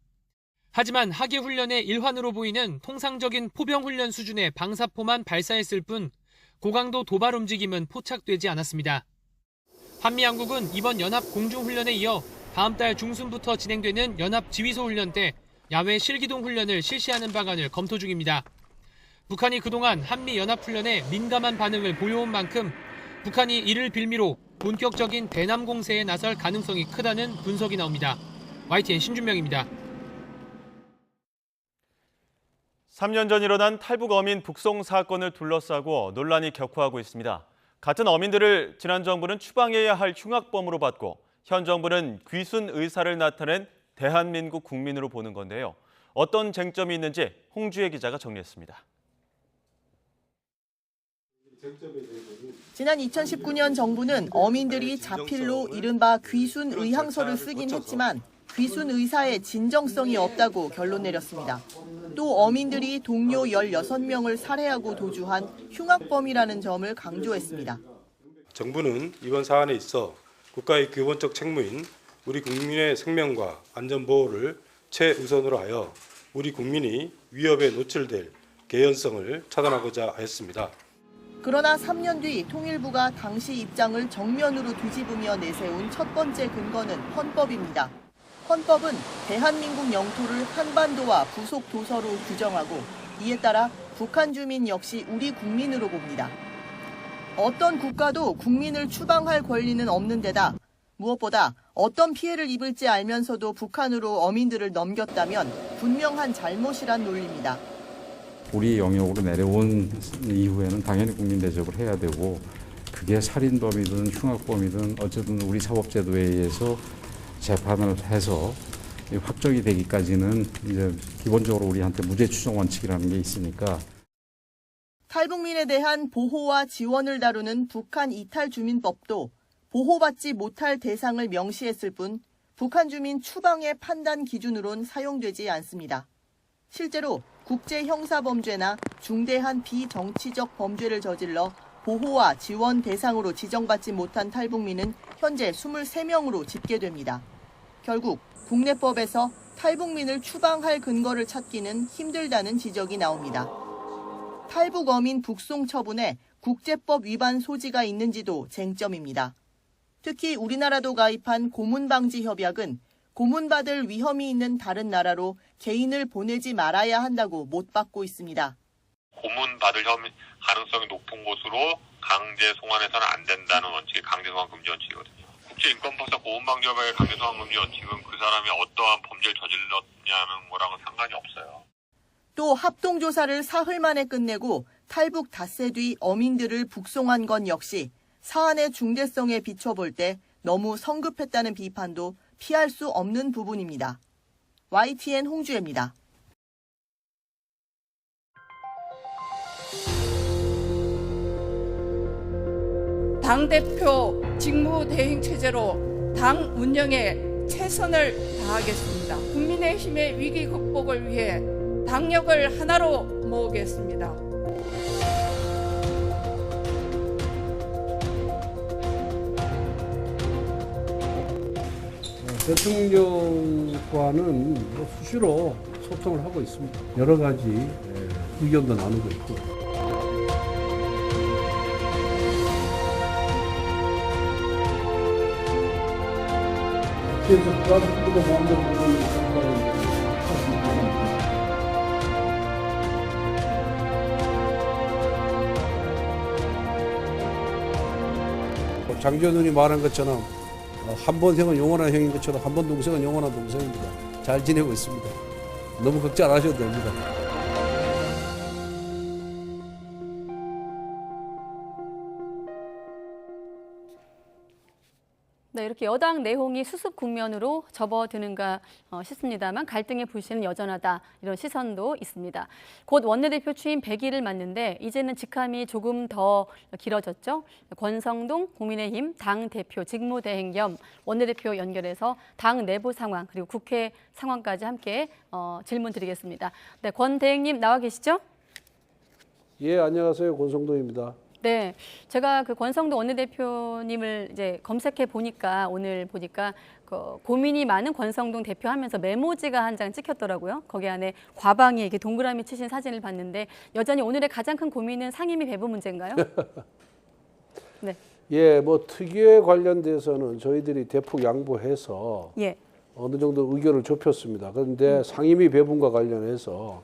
하지만 하계 훈련의 일환으로 보이는 통상적인 포병훈련 수준의 방사포만 발사했을 뿐 고강도 도발 움직임은 포착되지 않았습니다. 한미 양국은 이번 연합 공중훈련에 이어 다음 달 중순부터 진행되는 연합 지휘소 훈련 때 야외 실기동 훈련을 실시하는 방안을 검토 중입니다. 북한이 그동안 한미 연합훈련에 민감한 반응을 보여온 만큼 북한이 이를 빌미로 본격적인 대남 공세에 나설 가능성이 크다는 분석이 나옵니다. YTN 신준명입니다. 3년 전 일어난 탈북 어민 북송 사건을 둘러싸고 논란이 격화하고 있습니다. 같은 어민들을 지난 정부는 추방해야 할 흉악범으로 봤고 현 정부는 귀순 의사를 나타낸 대한민국 국민으로 보는 건데요. 어떤 쟁점이 있는지 홍주혜 기자가 정리했습니다. 지난 2019년 정부는 어민들이 자필로 이른바 귀순 의향서를 쓰긴 했지만 귀순 의사의 진정성이 없다고 결론 내렸습니다. 또 어민들이 동료 16명을 살해하고 도주한 흉악범이라는 점을 강조했습니다. 정부는 이번 사안에 있어 국가의 기본적 책무인 우리 국민의 생명과 안전보호를 최우선으로 하여 우리 국민이 위협에 노출될 개연성을 차단하고자 하였습니다. 그러나 3년 뒤 통일부가 당시 입장을 정면으로 뒤집으며 내세운 첫 번째 근거는 헌법입니다. 헌법은 대한민국 영토를 한반도와 부속 도서로 규정하고 이에 따라 북한 주민 역시 우리 국민으로 봅니다. 어떤 국가도 국민을 추방할 권리는 없는 데다 무엇보다 어떤 피해를 입을지 알면서도 북한으로 어민들을 넘겼다면 분명한 잘못이란 논리입니다. 우리 영역으로 내려온 이후에는 당연히 국민 대접을 해야 되고 그게 살인범이든 흉악범이든 어쨌든 우리 사법제도에 의해서 재판을 해서 확정이 되기까지는 이제 기본적으로 우리한테 무죄 추정 원칙이라는 게 있으니까. 탈북민에 대한 보호와 지원을 다루는 북한 이탈주민법도 보호받지 못할 대상을 명시했을 뿐 북한 주민 추방의 판단 기준으론 사용되지 않습니다. 실제로 국제형사범죄나 중대한 비정치적 범죄를 저질러 보호와 지원 대상으로 지정받지 못한 탈북민은 현재 23명으로 집계됩니다. 결국 국내법에서 탈북민을 추방할 근거를 찾기는 힘들다는 지적이 나옵니다. 탈북 어민 북송 처분에 국제법 위반 소지가 있는지도 쟁점입니다. 특히 우리나라도 가입한 고문방지협약은 고문받을 위험이 있는 다른 나라로 개인을 보내지 말아야 한다고 못 받고 있습니다. 고문받을 가능성이 높은 곳으로 강제 송환해서는 안 된다는 원칙이 강제 송환 금지 원칙이거든요. 국제인권법상 고문방지협약의 강제 송환 금지 원칙은 그 사람이 어떠한 범죄를 저질렀냐는 거랑은 상관이 없어요. 또 합동조사를 사흘 만에 끝내고 탈북 닷새 뒤 어민들을 북송한 건 역시 사안의 중대성에 비춰볼 때 너무 성급했다는 비판도 피할 수 없는 부분입니다. YTN 홍주혜입니다. 당대표 직무대행체제로 당 운영에 최선을 다하겠습니다. 국민의힘의 위기 극복을 위해 당력을 하나로 모으겠습니다. 대통령과는 수시로 소통을 하고 있습니다. 여러 가지 의견도 나누고 있고. 그래서 국가대표도 마음대로 보는 장지원 의원이 말한 것처럼 한 번 형은 영원한 형인 것처럼 한 번 동생은 영원한 동생입니다. 잘 지내고 있습니다. 너무 걱정 안 하셔도 됩니다. 네, 이렇게 여당 내홍이 수습 국면으로 접어드는가 싶습니다만 갈등의 불씨는 여전하다 이런 시선도 있습니다. 곧 원내대표 취임 100일을 맞는데 이제는 직함이 조금 더 길어졌죠. 권성동 국민의힘 당대표 직무대행 겸 원내대표 연결해서 당 내부 상황 그리고 국회 상황까지 함께 질문 드리겠습니다. 네, 권 대행님 나와 계시죠? 예, 안녕하세요. 권성동입니다. 네, 제가 그 권성동 원내대표님을 이제 검색해 보니까 오늘 보니까 고민이 많은 권성동 대표 하면서 메모지가 한 장 찍혔더라고요. 거기 안에 과방위에 이렇게 동그라미 치신 사진을 봤는데 여전히 오늘의 가장 큰 고민은 상임위 배부 문제인가요? 네. 예, 뭐 특위에 관련돼서는 저희들이 대폭 양보해서 예. 어느 정도 의견을 좁혔습니다. 그런데 상임위 배분과 관련해서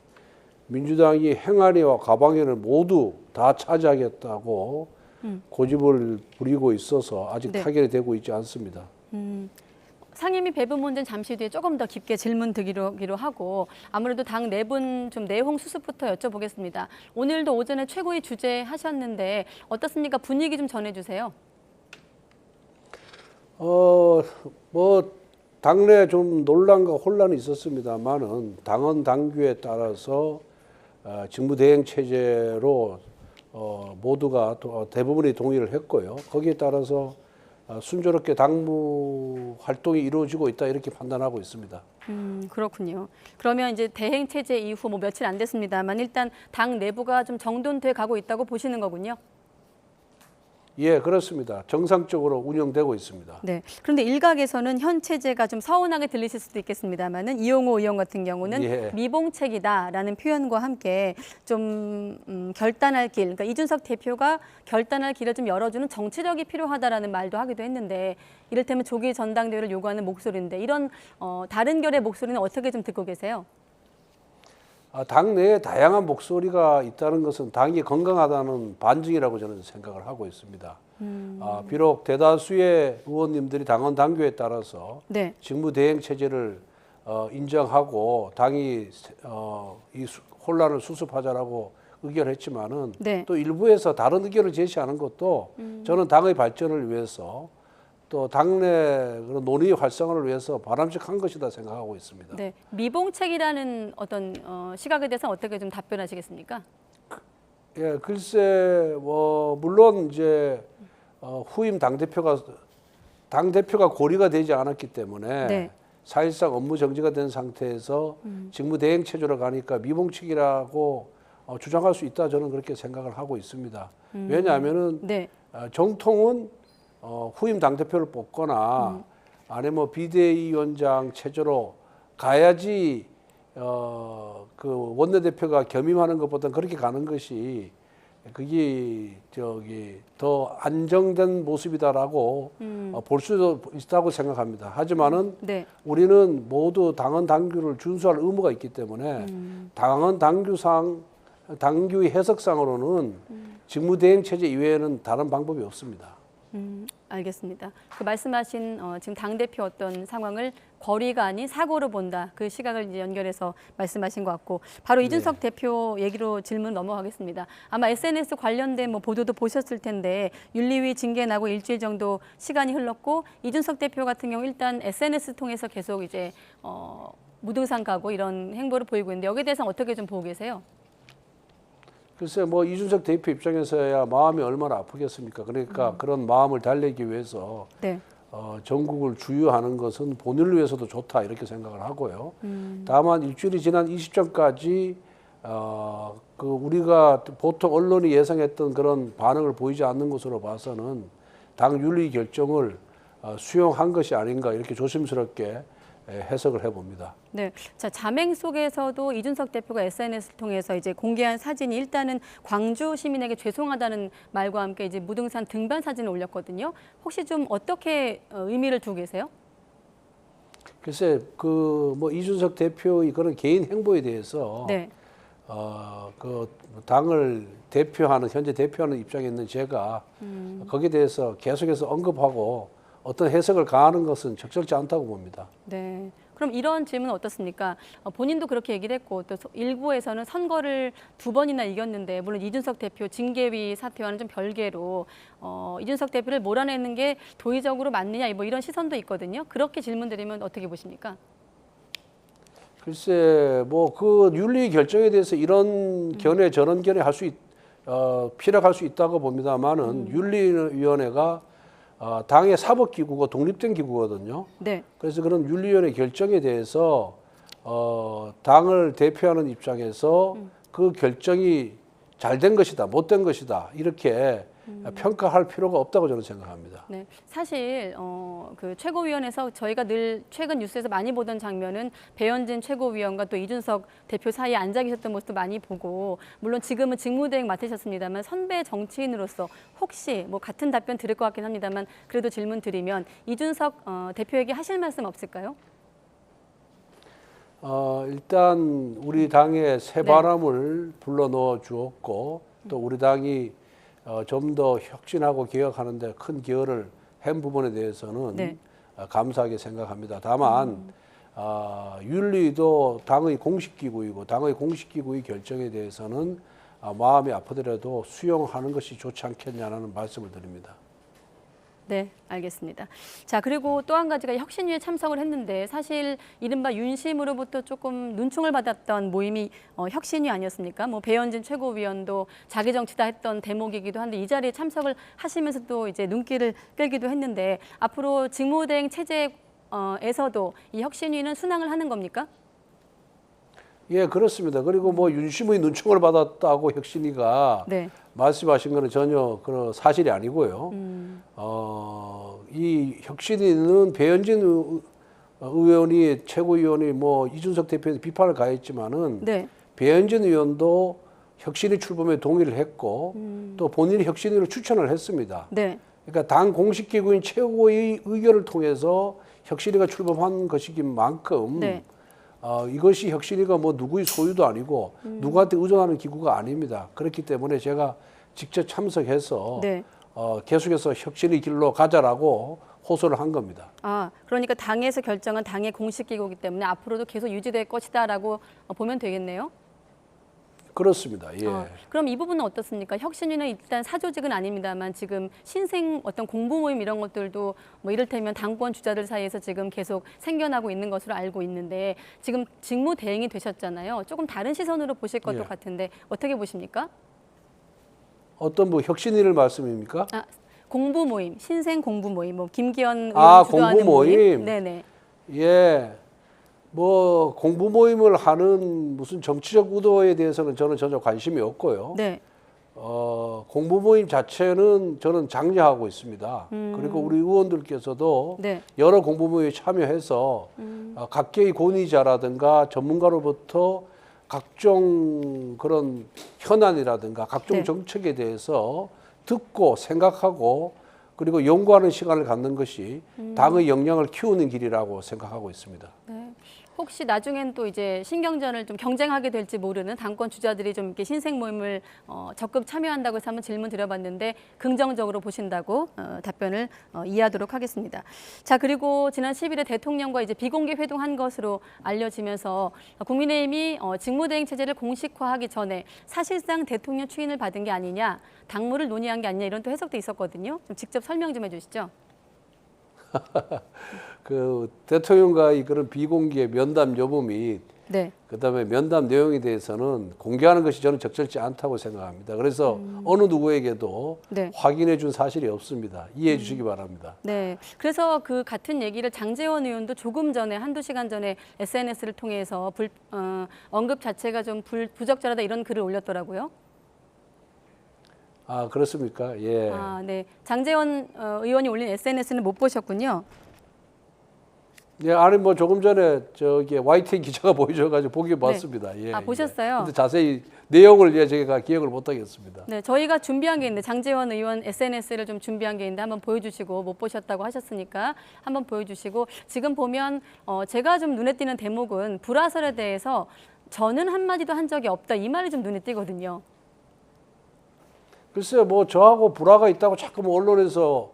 민주당이 행안위와 과방위를 모두 다 차지하겠다고 고집을 부리고 있어서 아직 네. 타결이 되고 있지 않습니다. 상임위 배분 문제는 잠시 뒤에 조금 더 깊게 질문 드리기로 하고 아무래도 당 내분 좀 내홍 수습부터 여쭤보겠습니다. 오늘도 오전에 최고위 주재하셨는데 어떻습니까? 분위기 좀 전해주세요. 뭐 당내 좀 논란과 혼란이 있었습니다만은 당헌 당규에 따라서 직무대행 체제로 모두가 대부분이 동의를 했고요. 거기에 따라서 순조롭게 당무 활동이 이루어지고 있다 이렇게 판단하고 있습니다. 그렇군요. 그러면 이제 대행 체제 이후 뭐 며칠 안 됐습니다만 일단 당 내부가 좀 정돈돼 가고 있다고 보시는 거군요. 예, 그렇습니다. 정상적으로 운영되고 있습니다. 네. 그런데 일각에서는 현 체제가 좀 서운하게 들리실 수도 있겠습니다만은 이용호 의원 같은 경우는 예. 미봉책이다라는 표현과 함께 좀 결단할 길, 그러니까 이준석 대표가 결단할 길을 좀 열어주는 정치력이 필요하다라는 말도 하기도 했는데 이를테면 조기 전당대회를 요구하는 목소리인데 이런 다른 결의 목소리는 어떻게 좀 듣고 계세요? 당내에 다양한 목소리가 있다는 것은 당이 건강하다는 반증이라고 저는 생각을 하고 있습니다. 비록 대다수의 의원님들이 당헌 당규에 따라서 네. 직무대행 체제를 인정하고 당이 이 혼란을 수습하자라고 의견했지만은 네. 또 일부에서 다른 의견을 제시하는 것도 저는 당의 발전을 위해서 또 당내 그런 논의 활성화를 위해서 바람직한 것이다 생각하고 있습니다. 네, 미봉책이라는 어떤 시각에 대해서 어떻게 좀 답변하시겠습니까? 예, 글쎄 뭐 물론 이제 후임 당대표가 고리가 되지 않았기 때문에 네. 사실상 업무 정지가 된 상태에서 직무 대행 체제로 가니까 미봉책이라고 주장할 수 있다, 저는 그렇게 생각을 하고 있습니다. 왜냐하면은 네. 정통은 후임 당대표를 뽑거나 아니면 뭐 비대위원장 체제로 가야지 그 원내대표가 겸임하는 것보다는 그렇게 가는 것이 그게 더 안정된 모습이다라고 볼 수도 있다고 생각합니다. 하지만은 네. 우리는 모두 당헌 당규를 준수할 의무가 있기 때문에 당헌 당규의 해석상으로는 직무대행 체제 이외에는 다른 방법이 없습니다. 알겠습니다. 그 말씀하신 지금 당대표 어떤 상황을 거리가 아닌 사고로 본다. 그 시각을 이제 연결해서 말씀하신 것 같고 바로 이준석 대표 얘기로 질문 넘어가겠습니다. 아마 SNS 관련된 뭐 보도도 보셨을 텐데 윤리위 징계 나고 일주일 정도 시간이 흘렀고 이준석 대표 같은 경우 일단 SNS 통해서 계속 이제 무등산 가고 이런 행보를 보이고 있는데 여기에 대해서 어떻게 좀 보고 계세요? 글쎄 뭐 이준석 대표 입장에서야 마음이 얼마나 아프겠습니까? 그러니까 그런 마음을 달래기 위해서 네. 전국을 주유하는 것은 본인을 위해서도 좋다 이렇게 생각을 하고요. 다만 일주일이 지난 20전까지 그 우리가 보통 언론이 예상했던 그런 반응을 보이지 않는 것으로 봐서는 당 윤리 결정을 수용한 것이 아닌가 이렇게 조심스럽게 해석을 해봅니다. 네, 자 자맹 속에서도 이준석 대표가 SNS를 통해서 이제 공개한 사진이 일단은 광주 시민에게 죄송하다는 말과 함께 이제 무등산 등반 사진을 올렸거든요. 혹시 좀 어떻게 의미를 두고 계세요? 글쎄 그 뭐 이준석 대표의 그런 개인 행보에 대해서 네. 그 당을 대표하는 현재 대표하는 입장에 있는 제가 거기에 대해서 계속해서 언급하고 어떤 해석을 가하는 것은 적절치 않다고 봅니다. 네. 그럼 이런 질문은 어떻습니까? 본인도 그렇게 얘기를 했고 또 일부에서는 선거를 2번이나 이겼는데 물론 이준석 대표 징계위 사퇴와는 좀 별개로 이준석 대표를 몰아내는 게 도의적으로 맞느냐 뭐 이런 시선도 있거든요. 그렇게 질문드리면 어떻게 보십니까? 글쎄 뭐 그 윤리 결정에 대해서 이런 견해 저런 견해 할 수 피력할 수 있다고 봅니다만은 윤리위원회가 당의 사법기구고 독립된 기구거든요. 네. 그래서 그런 윤리위원회 결정에 대해서 당을 대표하는 입장에서 그 결정이 잘된 것이다, 못된 것이다 이렇게 평가할 필요가 없다고 저는 생각합니다. 네, 사실 그 최고위원회에서 저희가 늘 최근 뉴스에서 많이 보던 장면은 배현진 최고위원과 또 이준석 대표 사이에 앉아 계셨던 모습도 많이 보고 물론 지금은 직무대행 맡으셨습니다만 선배 정치인으로서 혹시 뭐 같은 답변 들을 것 같긴 합니다만 그래도 질문 드리면 이준석 대표에게 하실 말씀 없을까요? 일단 우리 당에 새 바람을 불러넣어 주었고 또 우리 당이 좀 더 혁신하고 개혁하는 데 큰 기여를 한 부분에 대해서는 감사하게 생각합니다. 다만 윤리도 당의 공식기구이고 당의 공식기구의 결정에 대해서는 마음이 아프더라도 수용하는 것이 좋지 않겠냐는 말씀을 드립니다. 네, 알겠습니다. 자, 그리고 또 한 가지가 혁신위에 참석을 했는데 사실 이른바 윤심으로부터 조금 눈총을 받았던 모임이 혁신위 아니었습니까? 뭐 배현진 최고위원도 자기 정치다 했던 대목이기도 한데 이 자리에 참석을 하시면서도 이제 눈길을 끌기도 했는데 앞으로 직무대행 체제에서도 이 혁신위는 순항을 하는 겁니까? 예, 그렇습니다. 그리고 뭐 윤심의 눈총을 받았다고 혁신위가 말씀하신 거는 전혀 그런 사실이 아니고요. 이 혁신위는 배현진 의원이 최고위원이 뭐 이준석 대표에 비판을 가했지만은 배현진 의원도 혁신위 출범에 동의를 했고 또 본인이 혁신위를 추천을 했습니다. 그러니까 당 공식기구인 최고의 의결을 통해서 혁신위가 출범한 것이긴 만큼 이것이 혁신위가 뭐 누구의 소유도 아니고 누구한테 의존하는 기구가 아닙니다. 그렇기 때문에 제가 직접 참석해서 계속해서 혁신의 길로 가자라고 호소를 한 겁니다. 아, 그러니까 당에서 결정한 당의 공식 기구이기 때문에 앞으로도 계속 유지될 것이다라고 보면 되겠네요. 그렇습니다. 예. 그럼 이 부분은 어떻습니까? 혁신위는 일단 사조직은 아닙니다만 지금 신생 어떤 공부 모임 이런 것들도 뭐 이를테면 당권 주자들 사이에서 지금 계속 생겨나고 있는 것으로 알고 있는데 지금 직무 대행이 되셨잖아요. 조금 다른 시선으로 보실 것도 같은데 어떻게 보십니까? 어떤 뭐 혁신위를 말씀입니까? 아, 공부 모임, 신생 공부 모임, 뭐 김기현 의원 주도하는 공부 모임. 네네. 예. 뭐 공부 모임을 하는 무슨 정치적 의도에 대해서는 저는 전혀 관심이 없고요. 네. 공부 모임 자체는 저는 장려하고 있습니다. 그리고 우리 의원들께서도 네. 여러 공부 모임에 참여해서 각계의 권위자라든가 전문가로부터 각종 그런 현안이라든가 각종 네. 정책에 대해서 듣고 생각하고 그리고 연구하는 시간을 갖는 것이 당의 역량을 키우는 길이라고 생각하고 있습니다. 네. 혹시 나중엔 또 이제 신경전을 좀 경쟁하게 될지 모르는 당권 주자들이 좀 이렇게 신생 모임을 적극 참여한다고 해서 한번 질문 드려봤는데 긍정적으로 보신다고 답변을 이해하도록 하겠습니다. 자, 그리고 지난 10일에 대통령과 이제 비공개 회동한 것으로 알려지면서 국민의힘이 직무대행 체제를 공식화하기 전에 사실상 대통령 추인을 받은 게 아니냐, 당무를 논의한 게 아니냐 이런 또 해석도 있었거든요. 좀 직접 설명 좀 해주시죠. 그 대통령과의 그런 비공개 면담 여부 및 네. 그다음에 면담 내용에 대해서는 공개하는 것이 저는 적절치 않다고 생각합니다. 그래서 어느 누구에게도 네. 확인해 준 사실이 없습니다. 이해해 주시기 바랍니다. 네. 그래서 그 같은 얘기를 장제원 의원도 조금 전에 한두 시간 전에 SNS를 통해서 언급 자체가 좀 부적절하다 이런 글을 올렸더라고요. 아, 그렇습니까? 예. 아, 네. 장제원 의원이 올린 SNS는 못 보셨군요. 예, 아니 뭐 조금 전에 저기 YTN 기자가 보여줘가지고 보기 봤습니다. 예. 아, 보셨어요? 근데 자세히 내용을 제가 기억을 못 하겠습니다. 네, 저희가 준비한 게 있는데 장제원 의원 SNS를 좀 준비한 게 있는데 한번 보여주시고 못 보셨다고 하셨으니까 한번 보여주시고 지금 보면 제가 좀 눈에 띄는 대목은 불화설에 대해서 저는 한마디도 한 적이 없다 이 말이 좀 눈에 띄거든요. 글쎄요, 뭐 저하고 불화가 있다고 자꾸 뭐 언론에서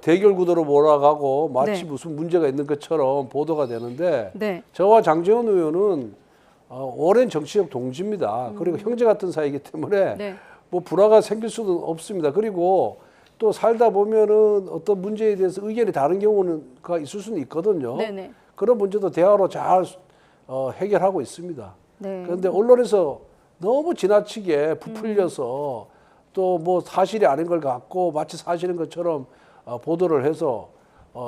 대결 구도로 몰아가고 마치 네. 무슨 문제가 있는 것처럼 보도가 되는데 네. 저와 장제원 의원은 오랜 정치적 동지입니다. 그리고 형제 같은 사이이기 때문에 네. 뭐 불화가 생길 수는 없습니다. 그리고 또 살다 보면은 어떤 문제에 대해서 의견이 다른 경우는 있을 수는 있거든요. 네네. 그런 문제도 대화로 잘 해결하고 있습니다. 네. 그런데 언론에서 너무 지나치게 부풀려서 또 뭐 사실이 아닌 걸 갖고 마치 사실인 것처럼 보도를 해서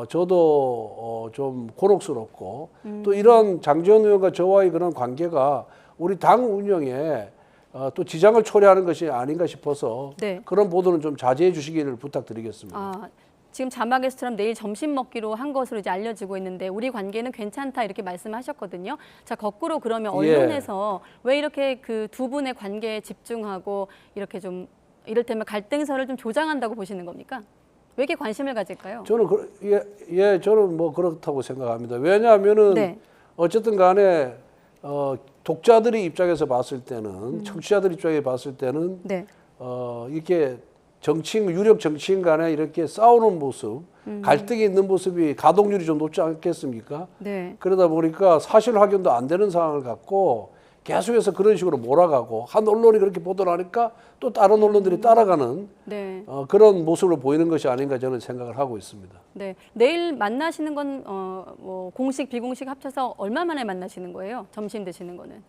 저도 좀 곤혹스럽고 또 이런 장제원 의원과 저와의 그런 관계가 우리 당 운영에 또 지장을 초래하는 것이 아닌가 싶어서 네. 그런 보도는 좀 자제해 주시기를 부탁드리겠습니다. 아, 지금 자막에서처럼 내일 점심 먹기로 한 것으로 이제 알려지고 있는데 우리 관계는 괜찮다 이렇게 말씀하셨거든요. 자, 거꾸로 그러면 언론에서 왜 이렇게 그 두 분의 관계에 집중하고 이렇게 좀 이를테면 갈등설을 좀 조장한다고 보시는 겁니까? 왜 이렇게 관심을 가질까요? 저는 저는 뭐 그렇다고 생각합니다. 왜냐하면은 네. 어쨌든 간에 독자들의 입장에서 봤을 때는 청취자들 입장에 봤을 때는 네. 이렇게 유력 정치인 간에 이렇게 싸우는 모습, 갈등이 있는 모습이 가동률이 좀 높지 않겠습니까? 네. 그러다 보니까 사실 확인도 안 되는 상황을 갖고 계속해서 그런 식으로 몰아가고 한 언론이 그렇게 보도를 하니까 또 다른 언론들이 따라가는 네. 그런 모습을 보이는 것이 아닌가 저는 생각을 하고 있습니다. 네. 내일 만나시는 건 뭐 공식 비공식 합쳐서 얼마 만에 만나시는 거예요? 점심 드시는 거는?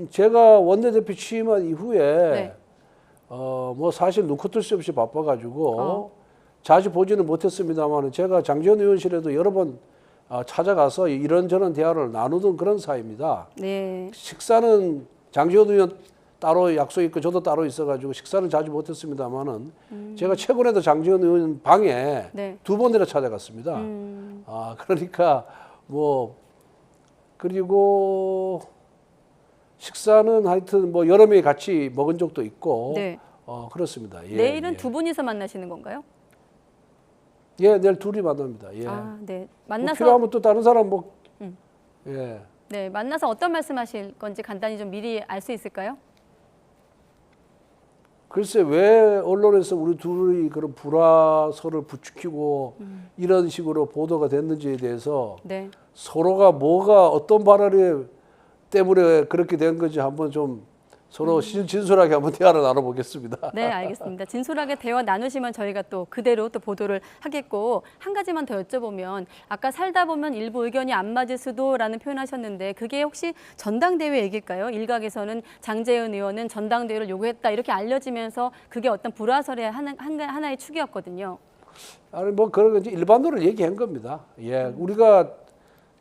제가 원내대표 취임한 이후에 네. 뭐 사실 눈코 뜰 새 없이 바빠가지고 자주 보지는 못했습니다만 제가 장제원 의원실에도 여러 번 찾아가서 이런저런 대화를 나누던 그런 사이입니다. 네. 식사는 장제원 의원 따로 약속 있고 저도 따로 있어가지고 식사는 자주 못했습니다만은 제가 최근에도 장제원 의원 방에 네. 2번이나 찾아갔습니다. 그러니까 뭐 그리고 식사는 하여튼 뭐 여러 명이 같이 먹은 적도 있고 네. 그렇습니다. 예, 내일은 두 분이서 만나시는 건가요? 예, 내일 둘이 만납니다. 예. 아, 네. 뭐 만나서 필요하면 또 다른 사람 예. 네, 만나서 어떤 말씀하실 건지 간단히 좀 미리 알 수 있을까요? 글쎄 왜 언론에서 우리 둘이 그런 불화설을 부추기고 이런 식으로 보도가 됐는지에 대해서 네. 서로가 뭐가 어떤 발언 때문에 그렇게 된 건지 한번 좀 서로 진솔하게 한번 대화를 나눠보겠습니다. 네, 알겠습니다. 진솔하게 대화 나누시면 저희가 또 그대로 또 보도를 하겠고, 한 가지만 더 여쭤보면 아까 살다 보면 일부 의견이 안 맞을 수도라는 표현하셨는데 그게 혹시 전당대회 얘기일까요? 일각에서는 장제은 의원은 전당대회를 요구했다 이렇게 알려지면서 그게 어떤 불화설의 하나의 축이었거든요. 아니 뭐 그런 건 이제 일반론을 얘기한 겁니다. 예, 우리가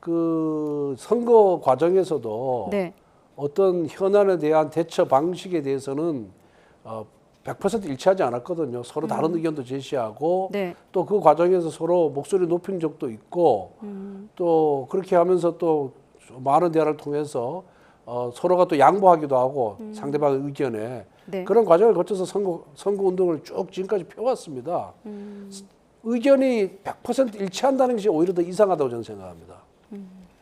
그 선거 과정에서도 네. 어떤 현안에 대한 대처 방식에 대해서는 100% 일치하지 않았거든요. 서로 다른 의견도 제시하고 네. 또 그 과정에서 서로 목소리 높인 적도 있고 또 그렇게 하면서 또 많은 대화를 통해서 서로가 또 양보하기도 하고 상대방의 의견에 네. 그런 과정을 거쳐서 선거 운동을 쭉 지금까지 펴왔습니다. 의견이 100% 일치한다는 것이 오히려 더 이상하다고 저는 생각합니다.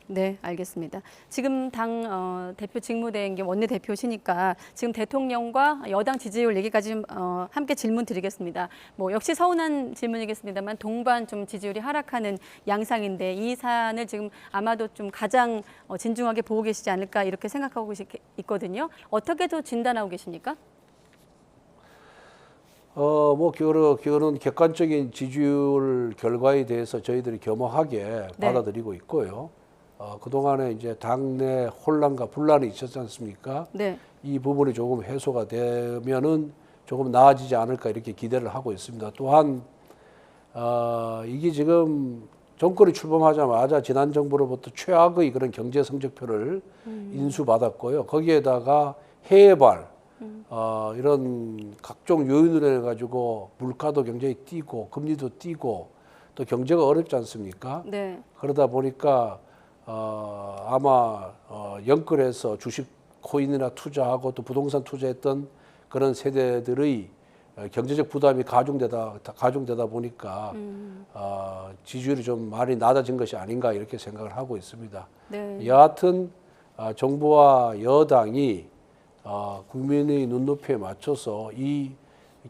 네, 알겠습니다. 지금 당 대표 직무대행 겸 원내대표시니까 지금 대통령과 여당 지지율 얘기까지 좀 함께 질문 드리겠습니다. 뭐 역시 서운한 질문이겠습니다만 동반 좀 지지율이 하락하는 양상인데 이 사안을 지금 아마도 좀 가장 진중하게 보고 계시지 않을까 이렇게 생각하고 있거든요. 어떻게 또 진단하고 계십니까? 뭐 그런 객관적인 지지율 결과에 대해서 저희들이 겸허하게 네. 받아들이고 있고요. 그동안에 이제 당내 혼란과 분란이 있었지 않습니까? 네. 이 부분이 조금 해소가 되면은 조금 나아지지 않을까 이렇게 기대를 하고 있습니다. 또한 이게 지금 정권이 출범하자마자 지난 정부로부터 최악의 그런 경제 성적표를 인수받았고요. 거기에다가 해외발 이런 각종 요인으로 해가지고 물가도 굉장히 뛰고 금리도 뛰고 또 경제가 어렵지 않습니까? 네. 그러다 보니까 아마 연끌해서 주식 코인이나 투자하고 또 부동산 투자했던 그런 세대들의 경제적 부담이 가중되다 보니까 지지율이 좀 많이 낮아진 것이 아닌가 이렇게 생각을 하고 있습니다. 네. 여하튼 정부와 여당이 국민의 눈높이에 맞춰서 이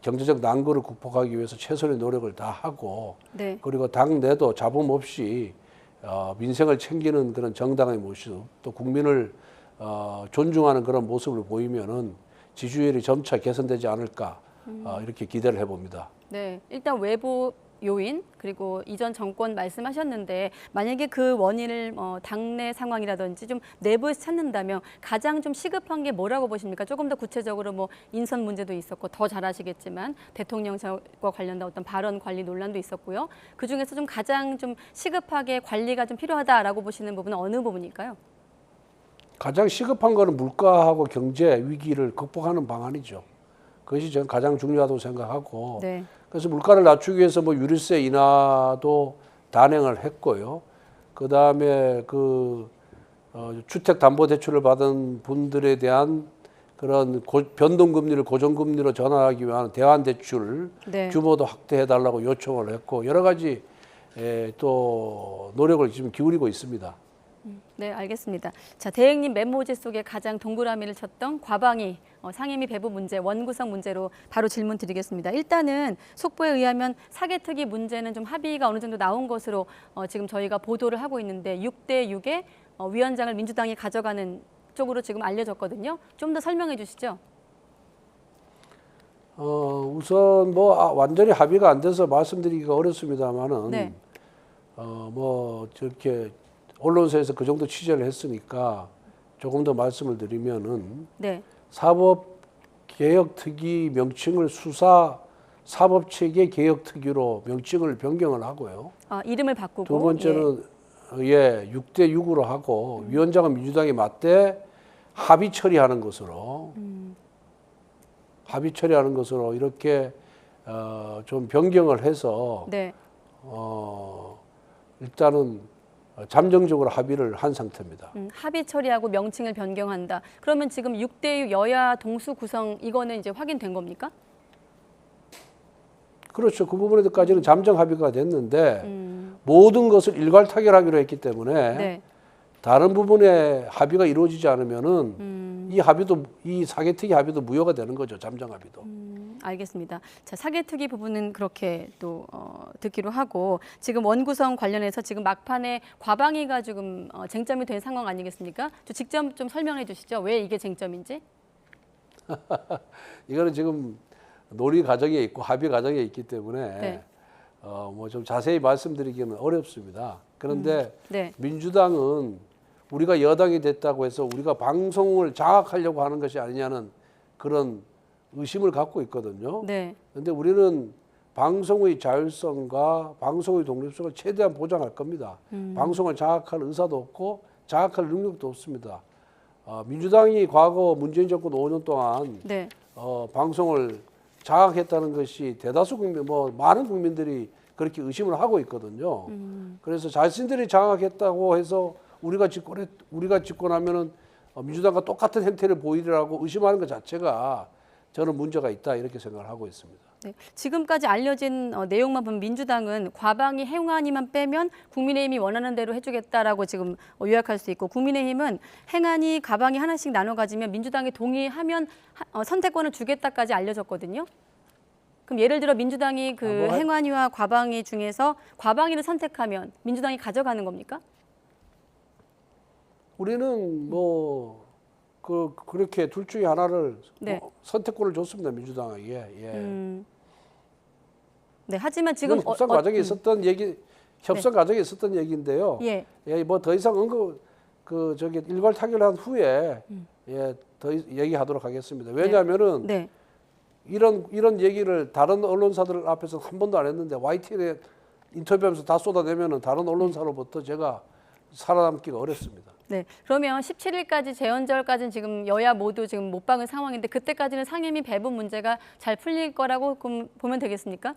경제적 난거를 극복하기 위해서 최선의 노력을 다하고 네. 그리고 당내도 잡음 없이 민생을 챙기는 그런 정당의 모습 또 국민을 존중하는 그런 모습을 보이면은 지지율이 점차 개선되지 않을까 이렇게 기대를 해봅니다. 네, 일단 외부 요인 그리고 이전 정권 말씀하셨는데 만약에 그 원인을 당내 상황이라든지 좀 내부에서 찾는다면 가장 좀 시급한 게 뭐라고 보십니까? 조금 더 구체적으로 뭐 인선 문제도 있었고 더 잘 아시겠지만 대통령과 관련된 어떤 발언 관리 논란도 있었고요. 그 중에서 좀 가장 좀 시급하게 관리가 좀 필요하다라고 보시는 부분은 어느 부분일까요? 가장 시급한 거는 물가하고 경제 위기를 극복하는 방안이죠. 그것이 저는 가장 중요하다고 생각하고 네. 그래서 물가를 낮추기 위해서 뭐 유류세 인하도 단행을 했고요. 그 다음에 주택담보대출을 받은 분들에 대한 그런 변동금리를 고정금리로 전환하기 위한 대환대출 네. 규모도 확대해달라고 요청을 했고 여러 가지 또 노력을 지금 기울이고 있습니다. 네, 알겠습니다. 자, 대행님 메모지 속에 가장 동그라미를 쳤던 과방위, 상임위 배부 문제, 원구성 문제로 바로 질문 드리겠습니다. 일단은 속보에 의하면 사개특위 문제는 좀 합의가 어느 정도 나온 것으로 지금 저희가 보도를 하고 있는데 6대 6의 위원장을 민주당이 가져가는 쪽으로 지금 알려졌거든요. 좀 더 설명해 주시죠. 우선 뭐 완전히 합의가 안 돼서 말씀드리기가 어렵습니다만은 네. 뭐 저렇게 언론사에서 그 정도 취재를 했으니까 조금 더 말씀을 드리면은 네. 사법개혁특위 명칭을 사법체계개혁특위로 명칭을 변경을 하고요. 이름을 바꾸고. 두 번째는 6대 6으로 하고 위원장은 민주당이 맞대 합의 처리하는 것으로 이렇게 좀 변경을 해서 네. 일단은 잠정적으로 합의를 한 상태입니다. 합의 처리하고 명칭을 변경한다. 그러면 지금 6대 6 여야 동수 구성 이거는 이제 확인된 겁니까? 그렇죠. 그 부분에까지는 잠정 합의가 됐는데 모든 것을 일괄 타결하기로 했기 때문에 네. 다른 부분에 합의가 이루어지지 않으면은 이 사개특위 합의도 무효가 되는 거죠. 잠정 합의도. 알겠습니다. 자, 사개특위 부분은 그렇게 또 듣기로 하고 지금 원구성 관련해서 지금 막판에 과방위가 지금 쟁점이 된 상황 아니겠습니까? 좀 직접 좀 설명해 주시죠. 왜 이게 쟁점인지? 이거는 지금 논의 과정에 있고 합의 과정에 있기 때문에 네. 뭐 좀 자세히 말씀드리기는 어렵습니다. 그런데 네. 민주당은 우리가 여당이 됐다고 해서 우리가 방송을 장악하려고 하는 것이 아니냐는 그런 의심을 갖고 있거든요. 네. 그런데 우리는 방송의 자율성과 방송의 독립성을 최대한 보장할 겁니다. 방송을 장악할 의사도 없고 장악할 능력도 없습니다. 민주당이 과거 문재인 정권 5년 동안 네. 방송을 장악했다는 것이 대다수 국민, 뭐 많은 국민들이 그렇게 의심을 하고 있거든요. 그래서 자신들이 장악했다고 해서 우리가 집권하면은 민주당과 똑같은 행태를 보이리라고 의심하는 것 자체가 저는 문제가 있다 이렇게 생각을 하고 있습니다. 네. 지금까지 알려진 내용만 보면 민주당은 과방위 행안위만 빼면 국민의힘이 원하는 대로 해주겠다라고 지금 요약할 수 있고, 국민의힘은 행안위, 가방위 하나씩 나눠 가지면 민주당이 동의하면 선택권을 주겠다까지 알려졌거든요. 그럼 예를 들어 민주당이 그 행안위와 과방위 중에서 과방위를 선택하면 민주당이 가져가는 겁니까? 우리는 뭐 그렇게 둘 중에 하나를 네. 선택권을 줬습니다, 민주당에게. 예. 네. 하지만 지금 협상 과정에 있었던 얘기, 협상 과정에 있었던 얘기인데요. 예. 예, 뭐 더 이상 일괄 타결한 후에 더 얘기하도록 하겠습니다. 왜냐하면은 네. 이런 얘기를 다른 언론사들 앞에서 한 번도 안 했는데 YTN에 인터뷰하면서 다 쏟아내면은 다른 언론사로부터 제가 살아남기가 어렵습니다. 네, 그러면 17일까지 재연절까지는 지금 여야 모두 지금 못 박은 상황인데 그때까지는 상임위 배분 문제가 잘 풀릴 거라고 보면 되겠습니까?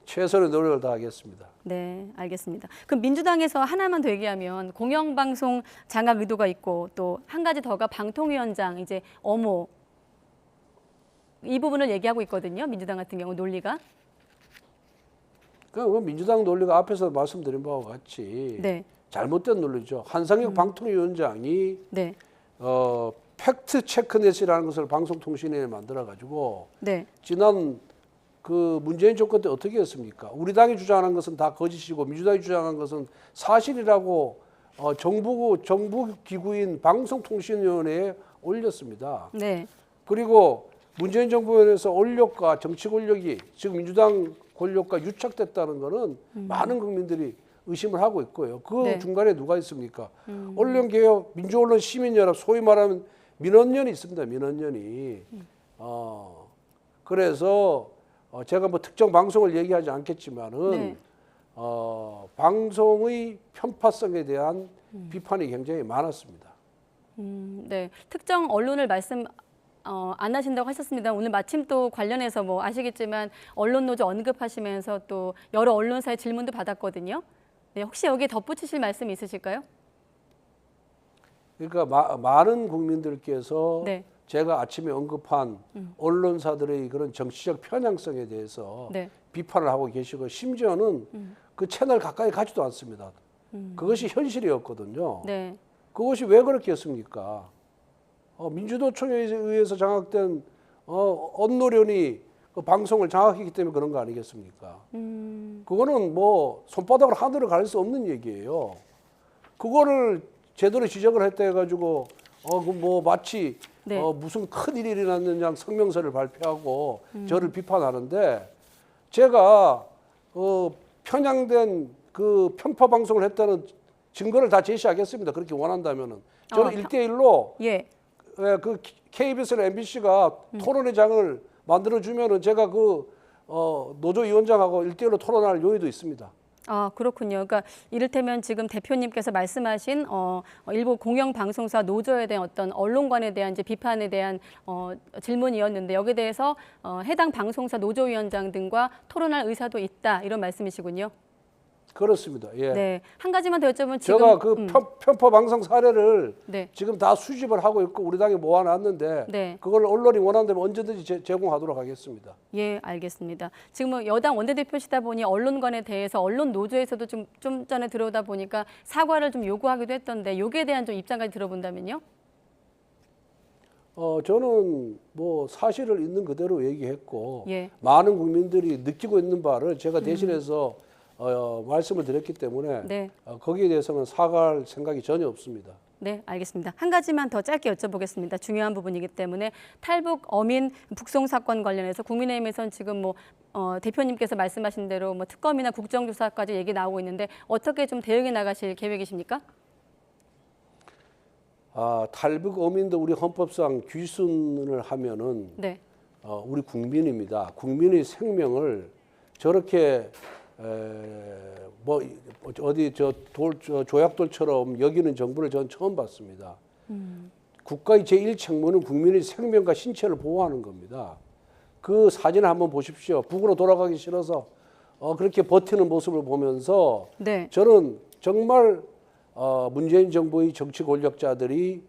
최선의 노력을 다하겠습니다. 네, 알겠습니다. 그럼 민주당에서 하나만 더 얘기하면 공영방송 장악 의도가 있고 또 한 가지 더가 방통위원장 이제 엄호 이 부분을 얘기하고 있거든요. 민주당 같은 경우 논리가. 그 민주당 논리가 앞에서 말씀드린 바와 같이 네. 잘못된 논리죠. 한상혁 방통위원장이 네. 팩트 체크넷이라는 것을 방송통신위에 만들어 가지고 네. 지난 그 문재인 정권 때 어떻게 했습니까? 우리 당이 주장하는 것은 다 거짓이고 민주당이 주장하는 것은 사실이라고 정부 기구인 방송통신위원회에 올렸습니다. 네. 그리고 문재인 정부에서 권력과 정치 권력이 즉 민주당 권력과 유착됐다는 것은 많은 국민들이 의심을 하고 있고요. 그 네. 중간에 누가 있습니까? 언론개혁, 민주언론 시민연합, 소위 말하면 민언연이 있습니다. 민언연이. 그래서 제가 뭐 특정 방송을 얘기하지 않겠지만은 네. 방송의 편파성에 대한 비판이 굉장히 많았습니다. 네, 특정 언론을 말씀 안 하신다고 하셨습니다. 오늘 마침 또 관련해서 뭐 아시겠지만 언론노조 언급하시면서 또 여러 언론사의 질문도 받았거든요. 네, 혹시 여기에 덧붙이실 말씀 있으실까요? 그러니까 많은 국민들께서 네. 제가 아침에 언급한 언론사들의 그런 정치적 편향성에 대해서 네. 비판을 하고 계시고 심지어는 그 채널 가까이 가지도 않습니다. 그것이 현실이었거든요. 네. 그것이 왜 그렇게 했습니까? 민주노총에 의해서 장악된 언노련이 그 방송을 장악했기 때문에 그런 거 아니겠습니까? 그거는 뭐 손바닥으로 하늘을 가릴 수 없는 얘기예요. 그거를 제대로 지적을 했다 해가지고 그 뭐 마치 네. 무슨 큰 일이 일어났느냐 성명서를 발표하고 저를 비판하는데 제가 편향된 그 편파 방송을 했다는 증거를 다 제시하겠습니다. 그렇게 원한다면은 저는 1대1로 예. 그 KBS나 MBC가 토론회 장을 만들어 주면은 제가 그 노조위원장하고 1대1로 토론할 용의도 있습니다. 아, 그렇군요. 그러니까 이를테면 지금 대표님께서 말씀하신 일부 공영방송사 노조에 대한 어떤 언론관에 대한 이제 비판에 대한 질문이었는데 여기에 대해서 해당 방송사 노조위원장 등과 토론할 의사도 있다 이런 말씀이시군요. 그렇습니다. 예. 네, 한 가지만 더 여쭤보면 지금 제가 그 편파 방송 사례를 네. 지금 다 수집을 하고 있고 우리 당에 모아놨는데 네. 그걸 언론이 원한다면 언제든지 제공하도록 하겠습니다. 예, 알겠습니다. 지금 뭐 여당 원내대표시다 보니 언론관에 대해서 언론 노조에서도 좀 전에 들어오다 보니까 사과를 좀 요구하기도 했던데 여기에 대한 좀 입장까지 들어본다면요? 저는 뭐 사실을 있는 그대로 얘기했고 예. 많은 국민들이 느끼고 있는 바를 제가 대신해서 말씀을 드렸기 때문에 네. 거기에 대해서는 사과할 생각이 전혀 없습니다. 네, 알겠습니다. 한 가지만 더 짧게 여쭤보겠습니다. 중요한 부분이기 때문에 탈북 어민 북송 사건 관련해서 국민의힘에서는 지금 대표님께서 말씀하신 대로 특검이나 국정조사까지 얘기 나오고 있는데 어떻게 좀 대응해 나가실 계획이십니까? 탈북 어민도 우리 헌법상 귀순을 하면은 네. 우리 국민입니다. 국민의 생명을 저렇게 어디 조약돌처럼 여기는 정부를 전 처음 봤습니다. 국가의 제1책무는 국민의 생명과 신체를 보호하는 겁니다. 그 사진을 한번 보십시오. 북으로 돌아가기 싫어서 그렇게 버티는 모습을 보면서 네. 저는 정말 문재인 정부의 정치 권력자들이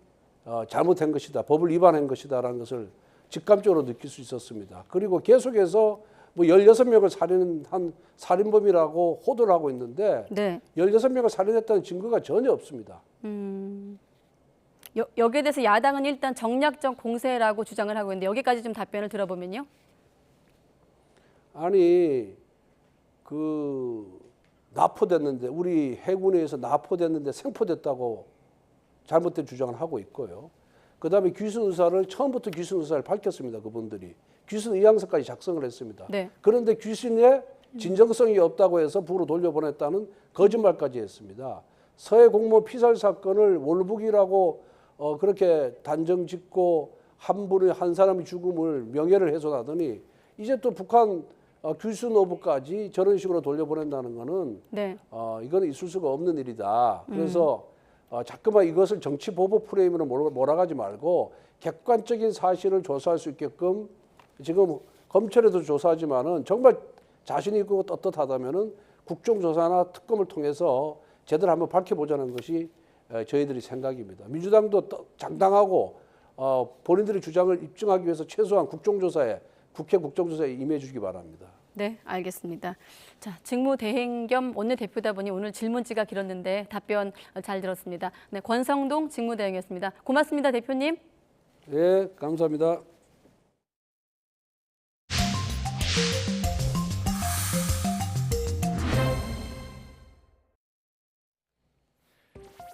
잘못한 것이다, 법을 위반한 것이다라는 것을 직감적으로 느낄 수 있었습니다. 그리고 계속해서 16명을 살인한 살인범이라고 호도를 하고 있는데 네. 16명을 살인했다는 증거가 전혀 없습니다. 여기에 대해서 야당은 일단 정략적 공세라고 주장을 하고 있는데 여기까지 좀 답변을 들어보면요. 아니 납포됐는데 우리 해군에서 납포됐는데 생포됐다고 잘못된 주장을 하고 있고요. 그다음에 귀순 의사를 처음부터 귀순 의사를 밝혔습니다. 그분들이 귀순 의향서까지 작성을 했습니다. 네. 그런데 귀순에 진정성이 없다고 해서 북으로 돌려보냈다는 거짓말까지 했습니다. 서해 공무원 피살 사건을 월북이라고 그렇게 단정짓고 한 사람의 죽음을 명예를 훼손하더니 이제 또 북한 귀순 오부까지 저런 식으로 돌려보낸다는 거는 네. 이거는 있을 수가 없는 일이다. 그래서 자꾸만 이것을 정치 보복 프레임으로 몰아가지 말고 객관적인 사실을 조사할 수 있게끔 지금 검찰에도 조사하지만은 정말 자신 있고 떳떳하다면은 국정조사나 특검을 통해서 제대로 한번 밝혀보자는 것이 저희들의 생각입니다. 민주당도 장당하고 본인들의 주장을 입증하기 위해서 최소한 국정조사에 국회 국정조사에 임해 주시기 바랍니다. 네, 알겠습니다. 자, 직무대행 겸 원내대표다 보니 오늘 질문지가 길었는데 답변 잘 들었습니다. 네, 권성동 직무대행이었습니다. 고맙습니다, 대표님. 네, 감사합니다.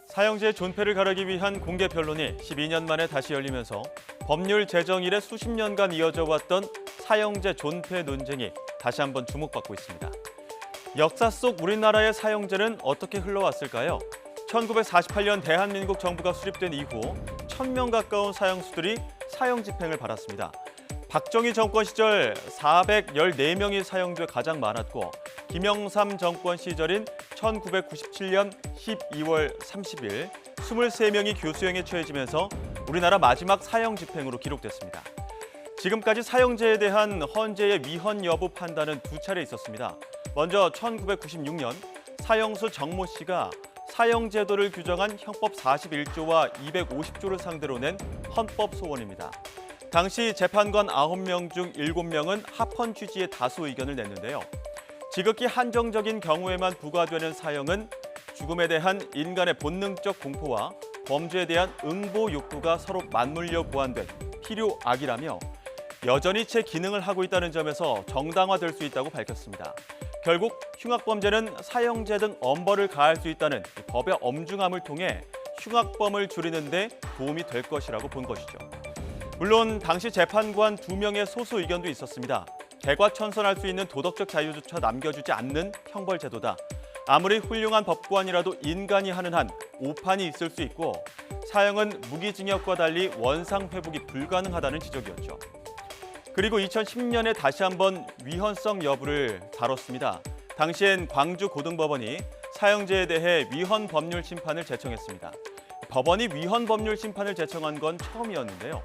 사형제의 존폐를 가르기 위한 공개 변론이 12년 만에 다시 열리면서 법률 제정 이래 수십 년간 이어져 왔던 사형제 존폐 논쟁이 다시 한번 주목받고 있습니다. 역사 속 우리나라의 사형제는 어떻게 흘러왔을까요? 1948년 대한민국 정부가 수립된 이후 1,000명 가까운 사형수들이 사형 집행을 받았습니다. 박정희 정권 시절 414명이 사형돼 가장 많았고 김영삼 정권 시절인 1997년 12월 30일 23명이 교수형에 처해지면서 우리나라 마지막 사형 집행으로 기록됐습니다. 지금까지 사형제에 대한 헌재의 위헌 여부 판단은 두 차례 있었습니다. 먼저 1996년 사형수 정모 씨가 사형제도를 규정한 형법 41조와 250조를 상대로 낸 헌법 소원입니다. 당시 재판관 9명 중 7명은 합헌 취지의 다수 의견을 냈는데요. 지극히 한정적인 경우에만 부과되는 사형은 죽음에 대한 인간의 본능적 공포와 범죄에 대한 응보 욕구가 서로 맞물려 보완된 필요악이라며 여전히 제 기능을 하고 있다는 점에서 정당화될 수 있다고 밝혔습니다. 결국 흉악범죄는 사형제 등 엄벌을 가할 수 있다는 법의 엄중함을 통해 흉악범을 줄이는 데 도움이 될 것이라고 본 것이죠. 물론 당시 재판관 2명의 소수 의견도 있었습니다. 개과천선할 수 있는 도덕적 자유조차 남겨주지 않는 형벌 제도다. 아무리 훌륭한 법관이라도 인간이 하는 한 오판이 있을 수 있고 사형은 무기징역과 달리 원상 회복이 불가능하다는 지적이었죠. 그리고 2010년에 다시 한번 위헌성 여부를 다뤘습니다. 당시엔 광주 고등법원이 사형제에 대해 위헌 법률 심판을 제청했습니다. 법원이 위헌 법률 심판을 제청한 건 처음이었는데요.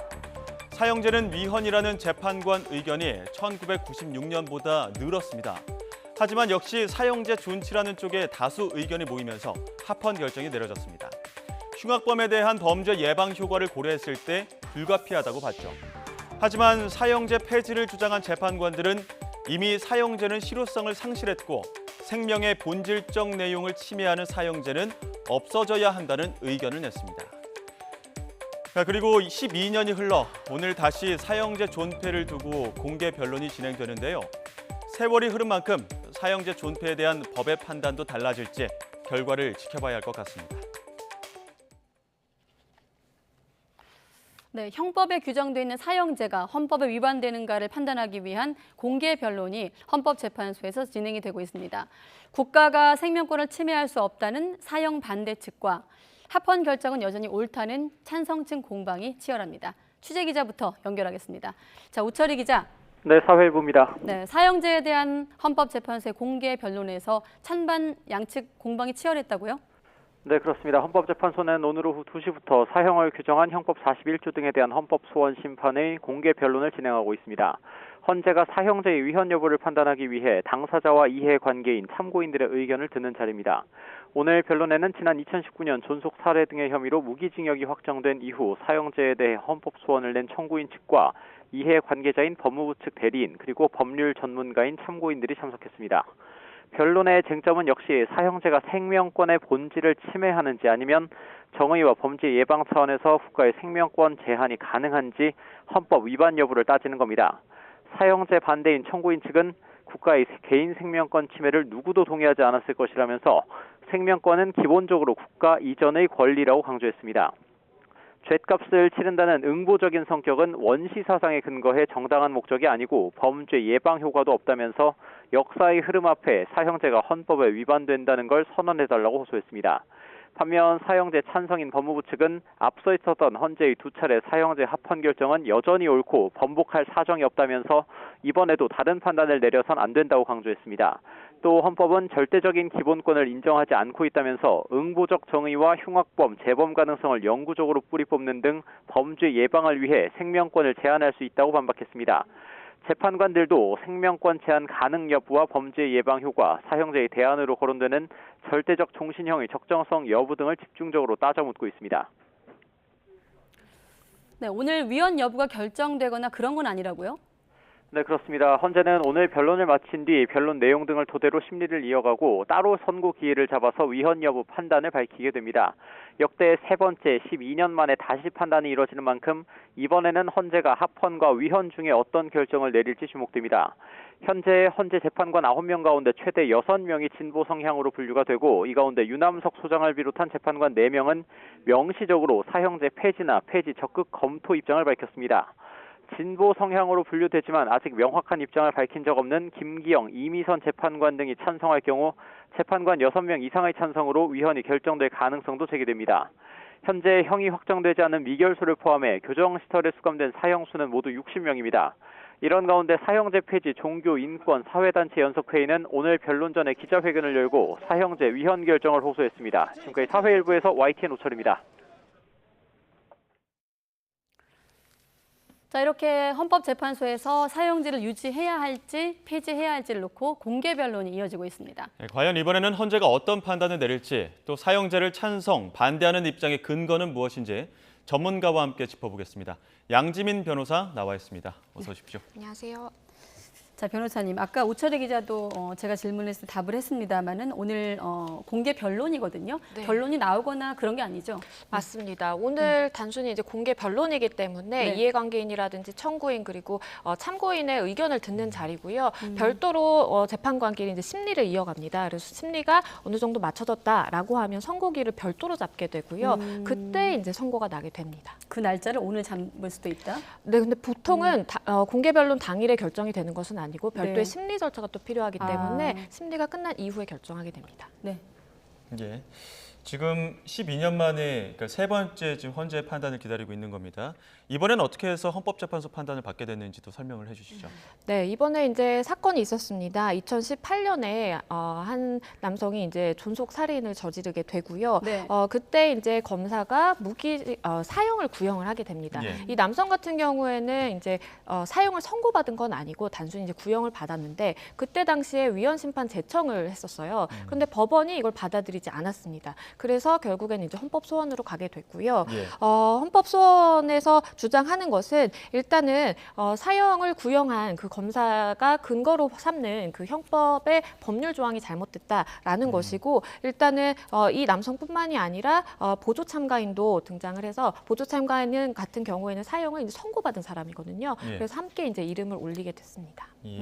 사형제는 위헌이라는 재판관 의견이 1996년보다 늘었습니다. 하지만 역시 사형제 존치라는 쪽에 다수 의견이 모이면서 합헌 결정이 내려졌습니다. 흉악범에 대한 범죄 예방 효과를 고려했을 때 불가피하다고 봤죠. 하지만 사형제 폐지를 주장한 재판관들은 이미 사형제는 실효성을 상실했고 생명의 본질적 내용을 침해하는 사형제는 없어져야 한다는 의견을 냈습니다. 그리고 12년이 흘러 오늘 다시 사형제 존폐를 두고 공개 변론이 진행되는데요. 세월이 흐른 만큼 사형제 존폐에 대한 법의 판단도 달라질지 결과를 지켜봐야 할 것 같습니다. 네, 형법에 규정돼 있는 사형제가 헌법에 위반되는가를 판단하기 위한 공개 변론이 헌법재판소에서 진행이 되고 있습니다. 국가가 생명권을 침해할 수 없다는 사형 반대 측과 합헌 결정은 여전히 옳다는 찬성층 공방이 치열합니다. 취재 기자부터 연결하겠습니다. 자, 우철희 기자. 네, 사회부입니다. 네, 사형제에 대한 헌법재판소의 공개 변론에서 찬반 양측 공방이 치열했다고요? 네, 그렇습니다. 헌법재판소는 오늘 오후 2시부터 사형을 규정한 형법 41조 등에 대한 헌법 소원 심판의 공개 변론을 진행하고 있습니다. 헌재가 사형제의 위헌 여부를 판단하기 위해 당사자와 이해관계인 참고인들의 의견을 듣는 자리입니다. 오늘 변론에는 지난 2019년 존속 살해 등의 혐의로 무기징역이 확정된 이후 사형제에 대해 헌법 소원을 낸 청구인 측과 이해관계자인 법무부 측 대리인 그리고 법률 전문가인 참고인들이 참석했습니다. 변론의 쟁점은 역시 사형제가 생명권의 본질을 침해하는지 아니면 정의와 범죄 예방 차원에서 국가의 생명권 제한이 가능한지 헌법 위반 여부를 따지는 겁니다. 사형제 반대인 청구인 측은 국가의 개인 생명권 침해를 누구도 동의하지 않았을 것이라면서 생명권은 기본적으로 국가 이전의 권리라고 강조했습니다. 죗값을 치른다는 응보적인 성격은 원시사상에 근거해 정당한 목적이 아니고 범죄 예방 효과도 없다면서 역사의 흐름 앞에 사형제가 헌법에 위반된다는 걸 선언해달라고 호소했습니다. 반면 사형제 찬성인 법무부 측은 앞서 있었던 헌재의 두 차례 사형제 합헌 결정은 여전히 옳고 번복할 사정이 없다면서 이번에도 다른 판단을 내려선 안 된다고 강조했습니다. 또 헌법은 절대적인 기본권을 인정하지 않고 있다면서 응보적 정의와 흉악범, 재범 가능성을 영구적으로 뿌리 뽑는 등 범죄 예방을 위해 생명권을 제한할 수 있다고 반박했습니다. 재판관들도 생명권 제한 가능 여부와 범죄 예방 효과, 사형제의 대안으로 거론되는 절대적 종신형의 적정성 여부 등을 집중적으로 따져 묻고 있습니다. 네, 오늘 위헌 여부가 결정되거나 그런 건 아니라고요? 네, 그렇습니다. 헌재는 오늘 변론을 마친 뒤 변론 내용 등을 토대로 심리를 이어가고 따로 선고 기일을 잡아서 위헌 여부 판단을 밝히게 됩니다. 역대 세 번째 12년 만에 다시 판단이 이뤄지는 만큼 이번에는 헌재가 합헌과 위헌 중에 어떤 결정을 내릴지 주목됩니다. 현재 헌재 재판관 9명 가운데 최대 6명이 진보 성향으로 분류가 되고 이 가운데 유남석 소장을 비롯한 재판관 4명은 명시적으로 사형제 폐지나 폐지 적극 검토 입장을 밝혔습니다. 진보 성향으로 분류되지만 아직 명확한 입장을 밝힌 적 없는 김기영, 이미선 재판관 등이 찬성할 경우 재판관 6명 이상의 찬성으로 위헌이 결정될 가능성도 제기됩니다. 현재 형이 확정되지 않은 미결소를 포함해 교정시설에 수감된 사형수는 모두 60명입니다. 이런 가운데 사형제 폐지 종교, 인권, 사회단체 연석회의는 오늘 변론 전에 기자회견을 열고 사형제 위헌 결정을 호소했습니다. 지금까지 사회일부에서 YTN 오철입니다. 자, 이렇게 헌법재판소에서 사형제를 유지해야 할지 폐지해야 할지를 놓고 공개 변론이 이어지고 있습니다. 네, 과연 이번에는 헌재가 어떤 판단을 내릴지 또 사형제를 찬성, 반대하는 입장의 근거는 무엇인지 전문가와 함께 짚어보겠습니다. 양지민 변호사 나와 있습니다. 어서 오십시오. 네, 안녕하세요. 자, 변호사님, 아까 우철희 기자도 제가 질문했을 때 답을 했습니다만은 오늘 공개 변론이거든요. 네. 결론이 나오거나 그런 게 아니죠? 맞습니다. 오늘 단순히 이제 공개 변론이기 때문에 네. 이해관계인이라든지 청구인 그리고 참고인의 의견을 듣는 자리고요. 별도로 재판관끼리 이제 심리를 이어갑니다. 그래서 심리가 어느 정도 맞춰졌다라고 하면 선고기를 별도로 잡게 되고요. 그때 이제 선고가 나게 됩니다. 그 날짜를 오늘 잡을 수도 있다? 네, 근데 보통은 공개 변론 당일에 결정이 되는 것은 아니고 별도의 네. 심리 절차가 또 필요하기 때문에 심리가 끝난 이후에 결정하게 됩니다. 네. 예. 지금 12년 만에 그러니까 세 번째 지금 헌재 판단을 기다리고 있는 겁니다. 이번엔 어떻게 해서 헌법재판소 판단을 받게 됐는지도 설명을 해주시죠. 네, 이번에 이제 사건이 있었습니다. 2018년에 한 남성이 이제 존속 살인을 저지르게 되고요. 네. 그때 이제 검사가 사형을 구형을 하게 됩니다. 예. 이 남성 같은 경우에는 이제 사형을 선고받은 건 아니고 단순히 이제 구형을 받았는데 그때 당시에 위헌 심판 제청을 했었어요. 그런데 법원이 이걸 받아들이지 않았습니다. 그래서 결국에는 이제 헌법 소원으로 가게 됐고요. 예. 헌법 소원에서 주장하는 것은 일단은 사형을 구형한 그 검사가 근거로 삼는 그 형법의 법률 조항이 잘못됐다라는 것이고 일단은 이 남성뿐만이 아니라 보조 참가인도 등장을 해서 보조 참가인 같은 경우에는 사형을 이제 선고받은 사람이거든요. 예. 그래서 함께 이제 이름을 올리게 됐습니다. 예.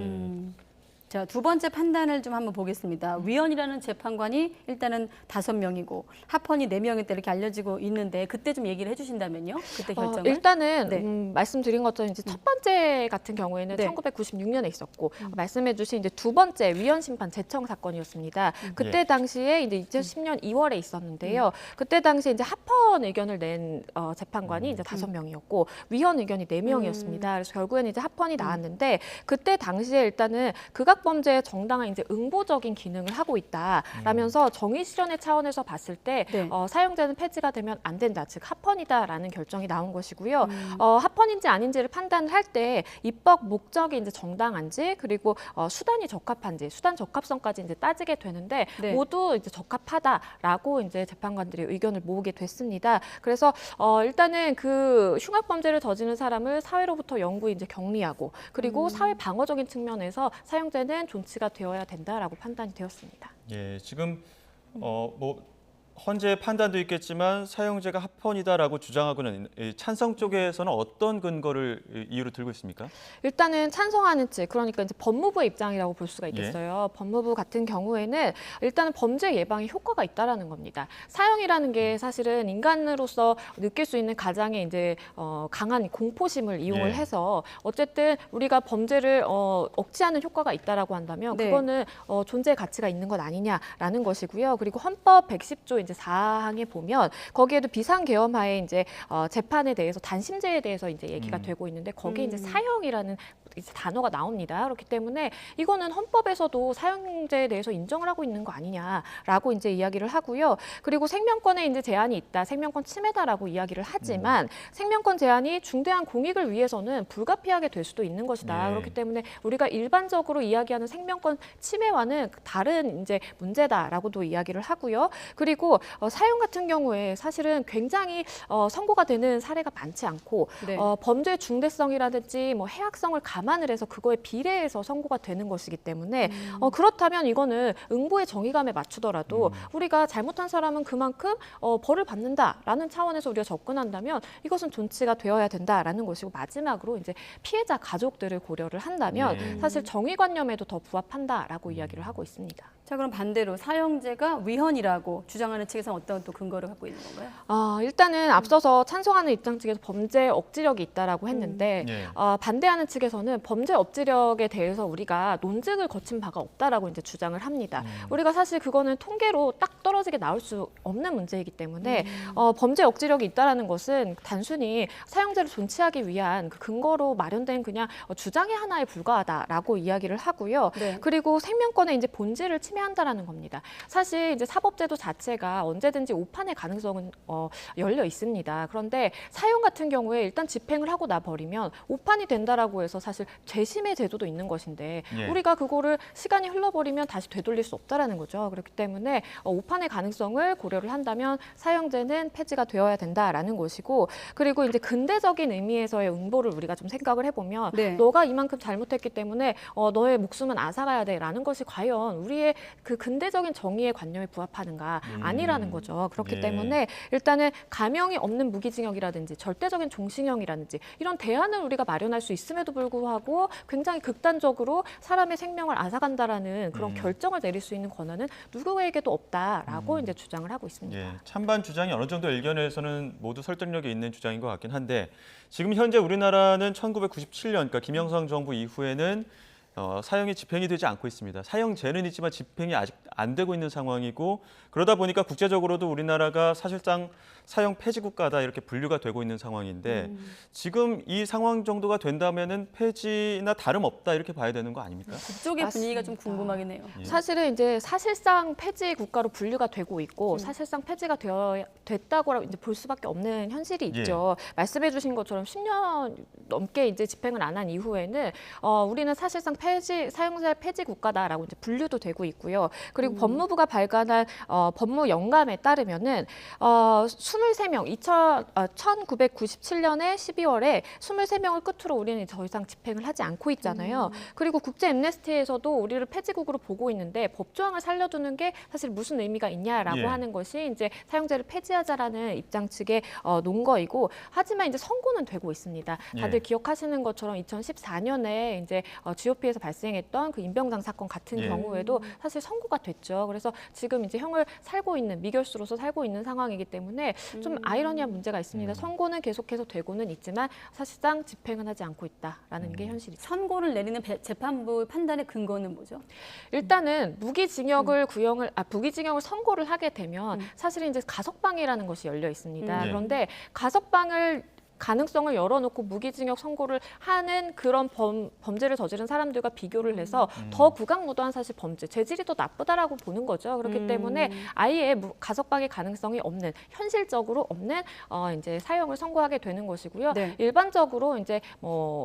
자, 두 번째 판단을 좀 한번 보겠습니다. 위헌이라는 재판관이 일단은 5명이고 합헌이 4명일 때 이렇게 알려지고 있는데 그때 좀 얘기를 해주신다면요? 그때 결정을? 일단은 네. 말씀드린 것처럼 이제 첫 번째 같은 경우에는 네. 1996년에 있었고 말씀해주신 이제 두 번째 위헌 심판 제청 사건이었습니다. 그때 당시에 이제 2010년 2월에 있었는데요. 그때 당시에 이제 합헌 의견을 낸 재판관이 이제 5명이었고 위헌 의견이 4명이었습니다. 그래서 결국에는 이제 합헌이 나왔는데 그때 당시에 일단은 극악범죄의 정당한 이제 응보적인 기능을 하고 있다라면서 정의 실현의 차원에서 봤을 때 사형제는 폐지가 되면 안 된다, 즉 합헌이다라는 결정이 나온 것이고요. 합헌인지 아닌지를 판단할 때 입법 목적이 이제 정당한지 그리고 수단이 적합한지 수단 적합성까지 이제 따지게 되는데 모두 이제 적합하다라고 이제 재판관들이 의견을 모으게 됐습니다. 그래서 일단은 그 흉악범죄를 저지른 사람을 사회로부터 영구히 이제 격리하고 그리고 사회 방어적인 측면에서 사형제는 존치가 되어야 된다라고 판단이 되었습니다. 예, 지금 뭐 헌재의 판단도 있겠지만 사형제가 합헌이다라고 주장하고는 찬성 쪽에서는 어떤 근거를 이유로 들고 있습니까? 일단은 찬성하는 측, 그러니까 이제 법무부의 입장이라고 볼 수가 있겠어요. 법무부 같은 경우에는 일단은 범죄 예방에 효과가 있다라는 겁니다. 사형이라는 게 사실은 인간으로서 느낄 수 있는 가장의 이제 강한 공포심을 이용을 해서 어쨌든 우리가 범죄를 억제하는 효과가 있다라고 한다면 그거는 존재의 가치가 있는 것 아니냐라는 것이고요. 그리고 헌법 110조 이제 4항에 보면 거기에도 비상계엄하에 이제 재판에 대해서 단심제에 대해서 이제 얘기가 되고 있는데 거기에 이제 사형이라는 이제 단어가 나옵니다. 그렇기 때문에 이거는 헌법에서도 사형제에 대해서 인정을 하고 있는 거 아니냐라고 이제 이야기를 하고요. 그리고 생명권에 이제 제한이 있다, 생명권 침해다라고 이야기를 하지만 생명권 제한이 중대한 공익을 위해서는 불가피하게 될 수도 있는 것이다. 그렇기 때문에 우리가 일반적으로 이야기하는 생명권 침해와는 다른 이제 문제다라고도 이야기를 하고요. 그리고 사형 같은 경우에 사실은 굉장히 선고가 되는 사례가 많지 않고 범죄의 중대성이라든지 뭐 해악성을 감안을 해서 그거에 비례해서 선고가 되는 것이기 때문에 그렇다면 이거는 응보의 정의감에 맞추더라도 우리가 잘못한 사람은 그만큼 벌을 받는다라는 차원에서 우리가 접근한다면 이것은 존치가 되어야 된다라는 것이고 마지막으로 이제 피해자 가족들을 고려를 한다면 사실 정의관념에도 더 부합한다라고 이야기를 하고 있습니다. 자, 그럼 반대로 사형제가 위헌이라고 주장하는 측에서는 어떤 또 근거를 갖고 있는 건가요? 일단은 앞서서 찬성하는 입장 측에서 범죄 억지력이 있다라고 했는데 반대하는 측에서는 범죄 억지력에 대해서 우리가 논증을 거친 바가 없다라고 이제 주장을 합니다. 우리가 사실 그거는 통계로 딱 떨어지게 나올 수 없는 문제이기 때문에 범죄 억지력이 있다라는 것은 단순히 사형제를 존치하기 위한 그 근거로 마련된 그냥 주장의 하나에 불과하다라고 이야기를 하고요. 그리고 생명권의 이제 본질을 침해한다라는 겁니다. 사실 이제 사법제도 자체가 언제든지 오판의 가능성은 열려 있습니다. 그런데 사형 같은 경우에 일단 집행을 하고 나버리면 오판이 된다라고 해서 사실 재심의 제도도 있는 것인데 우리가 그거를 시간이 흘러버리면 다시 되돌릴 수 없다라는 거죠. 그렇기 때문에 오판의 가능성을 고려를 한다면 사형제는 폐지가 되어야 된다라는 것이고 그리고 이제 근대적인 의미에서의 응보를 우리가 좀 생각을 해보면 너가 이만큼 잘못했기 때문에 너의 목숨은 앗아가야 돼라는 것이 과연 우리의 그 근대적인 정의의 관념에 부합하는가 아니라는 거죠. 그렇기 때문에 일단은 감형이 없는 무기징역이라든지 절대적인 종신형이라든지 이런 대안을 우리가 마련할 수 있음에도 불구하고 굉장히 극단적으로 사람의 생명을 앗아간다라는 그런 결정을 내릴 수 있는 권한은 누구에게도 없다라고 이제 주장을 하고 있습니다. 찬반 주장이 어느 정도 일견에서는 모두 설득력이 있는 주장인 것 같긴 한데 지금 현재 우리나라는 1997년 그러니까 김영삼 정부 이후에는 사형이 집행이 되지 않고 있습니다. 사형제는 있지만 집행이 아직 안 되고 있는 상황이고 그러다 보니까 국제적으로도 우리나라가 사실상 사형 폐지 국가다 이렇게 분류가 되고 있는 상황인데 지금 이 상황 정도가 된다면은 폐지나 다름없다 이렇게 봐야 되는 거 아닙니까? 그쪽의 분위기가 좀 궁금하긴 해요. 사실은 이제 사실상 폐지 국가로 분류가 되고 있고 사실상 폐지가 됐다고 이제 볼 수밖에 없는 현실이 있죠. 말씀해주신 것처럼 10년 넘게 이제 집행을 안 한 이후에는 우리는 사실상 사형제 폐지 국가다라고 이제 분류도 되고 있고요. 그리고 법무부가 발간한 법무 영감에 따르면은 23명 1997년에 12월에 23명을 끝으로 우리는 더 이상 집행을 하지 않고 있잖아요. 그리고 국제 앰네스티에서도 우리를 폐지국으로 보고 있는데 법조항을 살려두는 게 사실 무슨 의미가 있냐라고 하는 것이 이제 사형제를 폐지하자라는 입장 측의 논거이고 하지만 이제 선고는 되고 있습니다. 다들 기억하시는 것처럼 2014년에 이제 GOP에서 시리즈에서 발생했던 그 임병장 사건 같은 예. 경우에도 사실 선고가 됐죠. 그래서 지금 이제 형을 살고 있는 미결수로서 살고 있는 상황이기 때문에 좀 아이러니한 문제가 있습니다. 선고는 계속해서 되고는 있지만 사실상 집행은 하지 않고 있다라는 게 현실이죠. 선고를 내리는 재판부 판단의 근거는 뭐죠? 일단은 무기징역을 무기징역을 선고를 하게 되면 사실은 이제 가석방이라는 것이 열려 있습니다. 예. 그런데 가석방을 가능성을 열어놓고 무기징역 선고를 하는 그런 범죄를 저지른 사람들과 비교를 해서 더 구강무도한 사실 범죄, 죄질이 더 나쁘다라고 보는 거죠. 그렇기 때문에 아예 가석방의 가능성이 없는, 현실적으로 없는 이제 사형을 선고하게 되는 것이고요. 네. 일반적으로 이제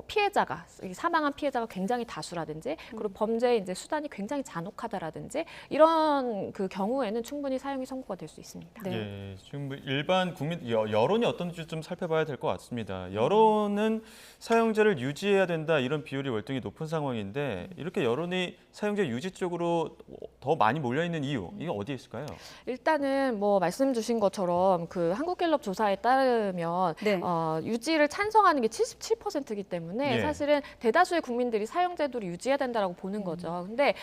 피해자가 사망한 피해자가 굉장히 다수라든지 그리고 범죄의 이제 수단이 굉장히 잔혹하다라든지 이런 그 경우에는 충분히 사형이 선고가 될 수 있습니다. 네. 예, 지금 뭐 일반 국민 여론이 어떤지 좀 살펴봐야 될 것 같습니다. 여론은 사형제를 유지해야 된다 이런 비율이 월등히 높은 상황인데 이렇게 여론이 사형제 유지 쪽으로 더 많이 몰려 있는 이유 이게 어디에 있을까요? 일단은 뭐 말씀 주신 것처럼 그 한국갤럽 조사에 따르면 네. 유지를 찬성하는 게 77%이기 때문에 예. 사실은 대다수의 국민들이 사형제도를 유지해야 된다라고 보는 거죠. 근데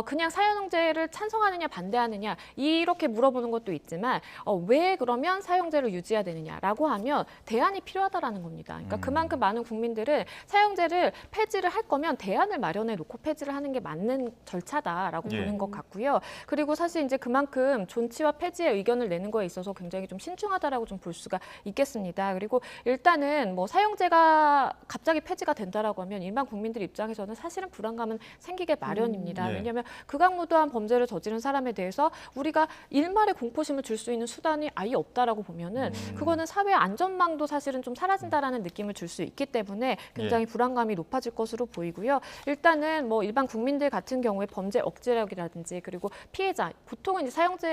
그냥 사형제를 찬성하느냐 반대하느냐 이렇게 물어보는 것도 있지만 왜 그러면 사형제를 유지해야 되느냐라고 하면 대안이 필요하다라는 겁니다. 그러니까 그만큼 많은 국민들은 사형제를 폐지를 할 거면 대안을 마련해 놓고 폐지를 하는 게 맞는 절차다라고 예. 보는 것 같고요. 그리고 사실 이제 그만큼 존치와 폐지의 의견을 내는 거에 있어서 굉장히 좀 신중하다라고 좀 볼 수가 있겠습니다. 그리고 일단은 뭐 사형제가 갑자기 폐지가 된다라고 하면 일반 국민들 입장에서는 사실은 불안감은 생기게 마련입니다. 예. 왜냐하면 극악무도한 범죄를 저지른 사람에 대해서 우리가 일말의 공포심을 줄 수 있는 수단이 아예 없다라고 보면은 그거는 사회 안전망도 사실은 좀 사라진다라는 느낌을 줄 수 있기 때문에 굉장히 불안감이 높아질 것으로 보이고요. 일단은 뭐 일반 국민들 같은 경우에 범죄 억제력이라든지 그리고 피해자 보통은 이제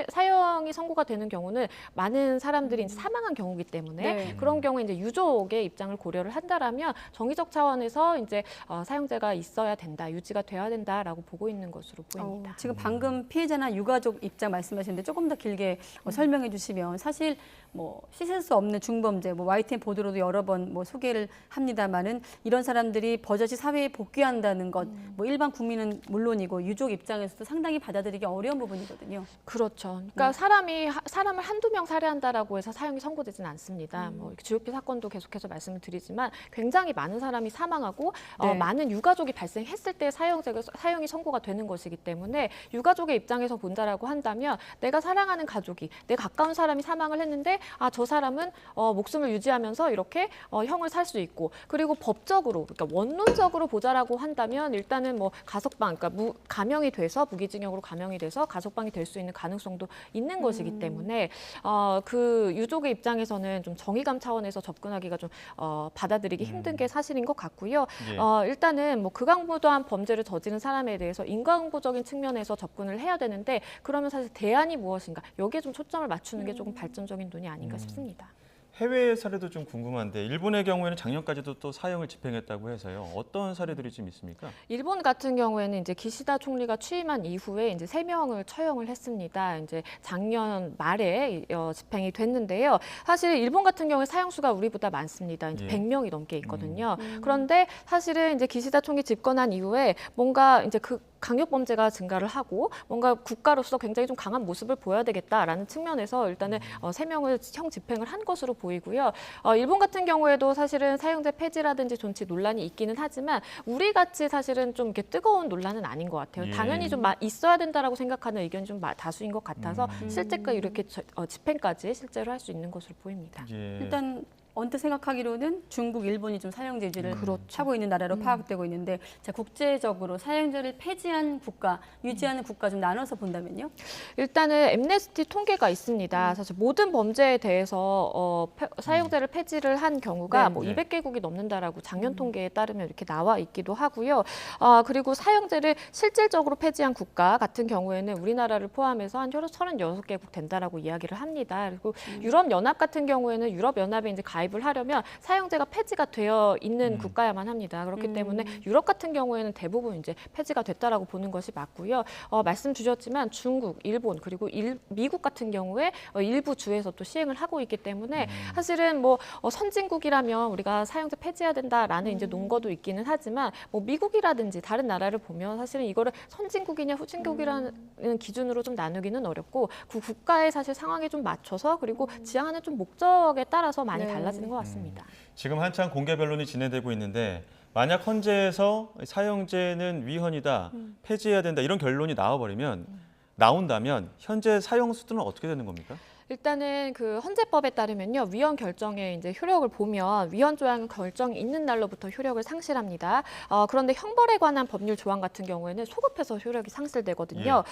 사형이 선고가 되는 경우는 많은 사람들이 이제 사망한 경우이기 때문에 네. 그런 경우에 이제 유족의 입장을 고려를 한다라면 정의적 차원에서 이제 사형제가 있어야 된다, 유지가 돼야 된다라고 보고 있는 것으로 보입니다. 지금 방금 피해자나 유가족 입장 말씀하셨는데 조금 더 길게 설명해 주시면 사실 뭐 씻을 수 없는 중범죄, 뭐 YTN 보도로도 여러 번 뭐 소개를 합니다만은 이런 사람들이 버젓이 사회에 복귀한다는 것, 뭐 일반 국민은 물론이고 유족 입장에서도 상당히 받아들이기 어려운 부분이거든요. 그렇죠. 그러니까 사람을 한두 명 살해한다라고 해서 사형이 선고되지는 않습니다. 뭐 GOP 사건도 계속해서 말씀을 드리지만 굉장히 많은 사람이 사망하고 네. 많은 유가족이 발생했을 때 사형이 선고가 되는 것이기 때문에 유가족의 입장에서 본다라고 한다면 내가 사랑하는 가족이 내 가까운 사람이 사망을 했는데 저 사람은 목숨을 유지하면서 이렇게 형을 살 수 있고 그리고 법적으로 그러니까 원론적으로 보자라고 한다면 일단은 뭐 가석방 그러니까 감형이 돼서 무기징역으로 감형이 돼서 가석방이 될 수 있는 가능성도 있는 것이기 때문에 그 유족의 입장에서는 좀 정의감 차원에서 접근하기가 좀 받아들이기 힘든 게 사실인 것 같고요. 예. 일단은 뭐 극악무도한 범죄를 저지른 사람에 대해서 인과응보적인 측면에서 접근을 해야 되는데 그러면 사실 대안이 무엇인가 여기에 좀 초점을 맞추는 게 조금 발전적인 논의 아닌가 싶습니다. 해외 사례도 좀 궁금한데 일본의 경우에는 작년까지도 또 사형을 집행했다고 해서요. 어떤 사례들이 좀 있습니까? 일본 같은 경우에는 이제 기시다 총리가 취임한 이후에 이제 3명을 처형을 했습니다. 이제 작년 말에 집행이 됐는데요. 사실 일본 같은 경우에 사형수가 우리보다 많습니다. 이제 100명이 넘게 있거든요. 그런데 사실은 이제 기시다 총리 집권한 이후에 뭔가 이제 그 강력 범죄가 증가를 하고 뭔가 국가로서 굉장히 좀 강한 모습을 보여야 되겠다라는 측면에서 일단은 3명을 형 집행을 한 것으로 보이고요. 일본 같은 경우에도 사실은 사형제 폐지라든지 존치 논란이 있기는 하지만 우리 같이 사실은 좀 이렇게 뜨거운 논란은 아닌 것 같아요. 예. 당연히 좀 있어야 된다라고 생각하는 의견이 좀 다수인 것 같아서 실제가 이렇게 집행까지 실제로 할 수 있는 것으로 보입니다. 예. 일단 언뜻 생각하기로는 중국, 일본이 좀 사형제 유지를 하고 있는 나라로 파악되고 있는데 자, 국제적으로 사형제를 폐지한 국가, 유지하는 국가 좀 나눠서 본다면요? 일단은 엠네스티 통계가 있습니다. 사실 모든 범죄에 대해서 사형제를 폐지를 한 경우가 네. 뭐 200개국이 넘는다라고 작년 통계에 따르면 이렇게 나와 있기도 하고요. 그리고 사형제를 실질적으로 폐지한 국가 같은 경우에는 우리나라를 포함해서 한 36개국 된다라고 이야기를 합니다. 그리고 유럽 연합 같은 경우에는 유럽 연합의 이제 가이드 가입을 하려면 사형제가 폐지가 되어 있는 국가야만 합니다. 그렇기 때문에 유럽 같은 경우에는 대부분 이제 폐지가 됐다라고 보는 것이 맞고요. 말씀 주셨지만 중국, 일본 그리고 미국 같은 경우에 일부 주에서 또 시행을 하고 있기 때문에 사실은 뭐 선진국이라면 우리가 사형제 폐지해야 된다라는 이제 논거도 있기는 하지만 뭐 미국이라든지 다른 나라를 보면 사실은 이거를 선진국이냐 후진국이라는 기준으로 좀 나누기는 어렵고 그 국가의 사실 상황에 좀 맞춰서 그리고 지향하는 좀 목적에 따라서 많이 달라지는 것 같습니다. 지금 한창 공개 변론이 진행되고 있는데 만약 헌재에서 사형제는 위헌이다, 폐지해야 된다 이런 결론이 나온다면 현재 사형 수준은 어떻게 되는 겁니까? 일단은 그 헌재법에 따르면요, 위헌 결정의 이제 효력을 보면 위헌 조항 결정이 있는 날로부터 효력을 상실합니다. 그런데 형벌에 관한 법률 조항 같은 경우에는 소급해서 효력이 상실되거든요.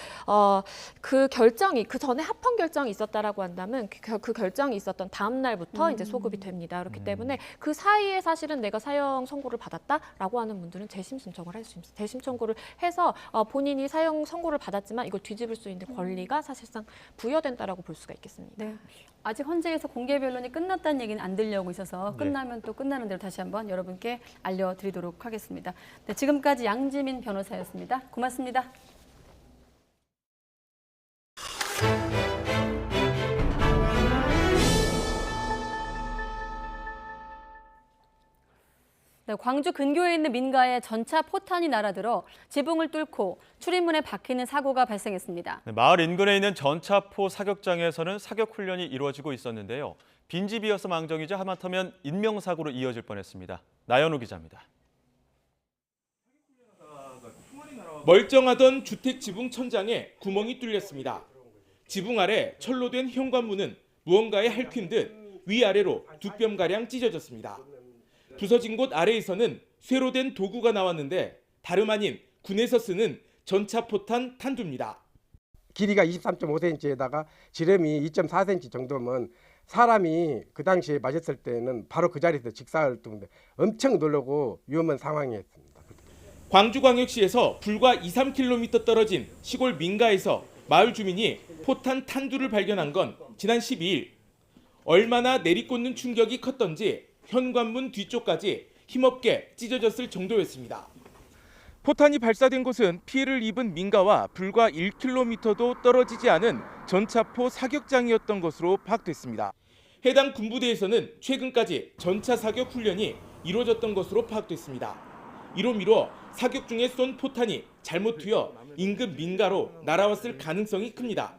그 결정이 그 전에 합헌 결정이 있었다라고 한다면 그 결정이 있었던 다음 날부터 이제 소급이 됩니다. 그렇기 때문에 그 사이에 사실은 내가 사형 선고를 받았다라고 하는 분들은 재심 신청을 할 수 있습니다. 재심 청구를 해서 본인이 사형 선고를 받았지만 이걸 뒤집을 수 있는 권리가 사실상 부여된다라고 볼 수가 있겠습니다. 네. 아직 헌재에서 공개 변론이 끝났다는 얘기는 안 들려오고 있어서 끝나면 또 끝나는 대로 다시 한번 여러분께 알려드리도록 하겠습니다. 네, 지금까지 양지민 변호사였습니다. 고맙습니다. 네, 광주 근교에 있는 민가에 전차 포탄이 날아들어 지붕을 뚫고 출입문에 박히는 사고가 발생했습니다. 네, 마을 인근에 있는 전차포 사격장에서는 사격 훈련이 이루어지고 있었는데요. 빈집이어서 망정이자 하마터면 인명사고로 이어질 뻔했습니다. 나연우 기자입니다. 멀쩡하던 주택 지붕 천장에 구멍이 뚫렸습니다. 지붕 아래 철로 된 현관문은 무언가에 핥힌 듯 위아래로 2뼘가량 찢어졌습니다. 부서진 곳 아래에서는 쇠로 된 도구가 나왔는데 다름 아닌 군에서 쓰는 전차포탄 탄두입니다. 길이가 23.5cm에다가 지름이 2.4cm 정도면 사람이 그 당시에 맞았을 때는 바로 그 자리에서 직사할 정도 엄청 놀라고 위험한 상황이었습니다. 광주광역시에서 불과 2-3km 떨어진 시골 민가에서 마을 주민이 포탄 탄두를 발견한 건 지난 12일. 얼마나 내리꽂는 충격이 컸던지 현관문 뒤쪽까지 힘없게 찢어졌을 정도였습니다. 포탄이 발사된 곳은 피해를 입은 민가와 불과 1km도 떨어지지 않은 전차포 사격장이었던 것으로 파악됐습니다. 해당 군부대에서는 최근까지 전차 사격 훈련이 이루어졌던 것으로 파악됐습니다. 이로 미뤄 사격 중에 쏜 포탄이 잘못 튀어 인근 민가로 날아왔을 가능성이 큽니다.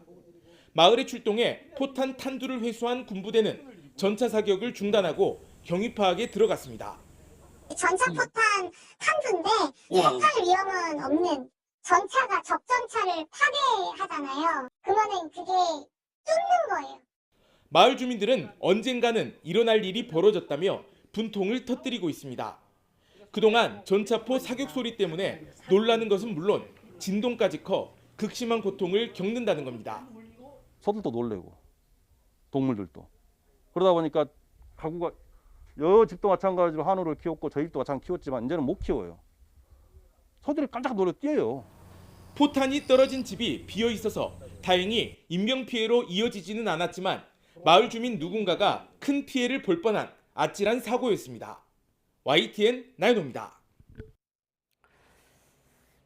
마을에 출동해 포탄 탄두를 회수한 군부대는 전차 사격을 중단하고 경위 파악에 들어갔습니다. 전차포탄 탄두인데 사탈 위험은 없는 전차가 적전차를 파괴하잖아요. 그러면 그게 뚫는 거예요. 마을 주민들은 언젠가는 일어날 일이 벌어졌다며 분통을 터뜨리고 있습니다. 그동안 전차포 사격 소리 때문에 놀라는 것은 물론 진동까지 커 극심한 고통을 겪는다는 겁니다. 소들도 놀래고 동물들도 그러다 보니까 가구가 여 집도 마찬가지로 한우를 키웠고 저희 집도 마찬가지로 키웠지만 이제는 못 키워요. 소들이 깜짝 놀라 뛰어요. 포탄이 떨어진 집이 비어 있어서 다행히 인명피해로 이어지지는 않았지만 마을 주민 누군가가 큰 피해를 볼 뻔한 아찔한 사고였습니다. YTN 나연호입니다.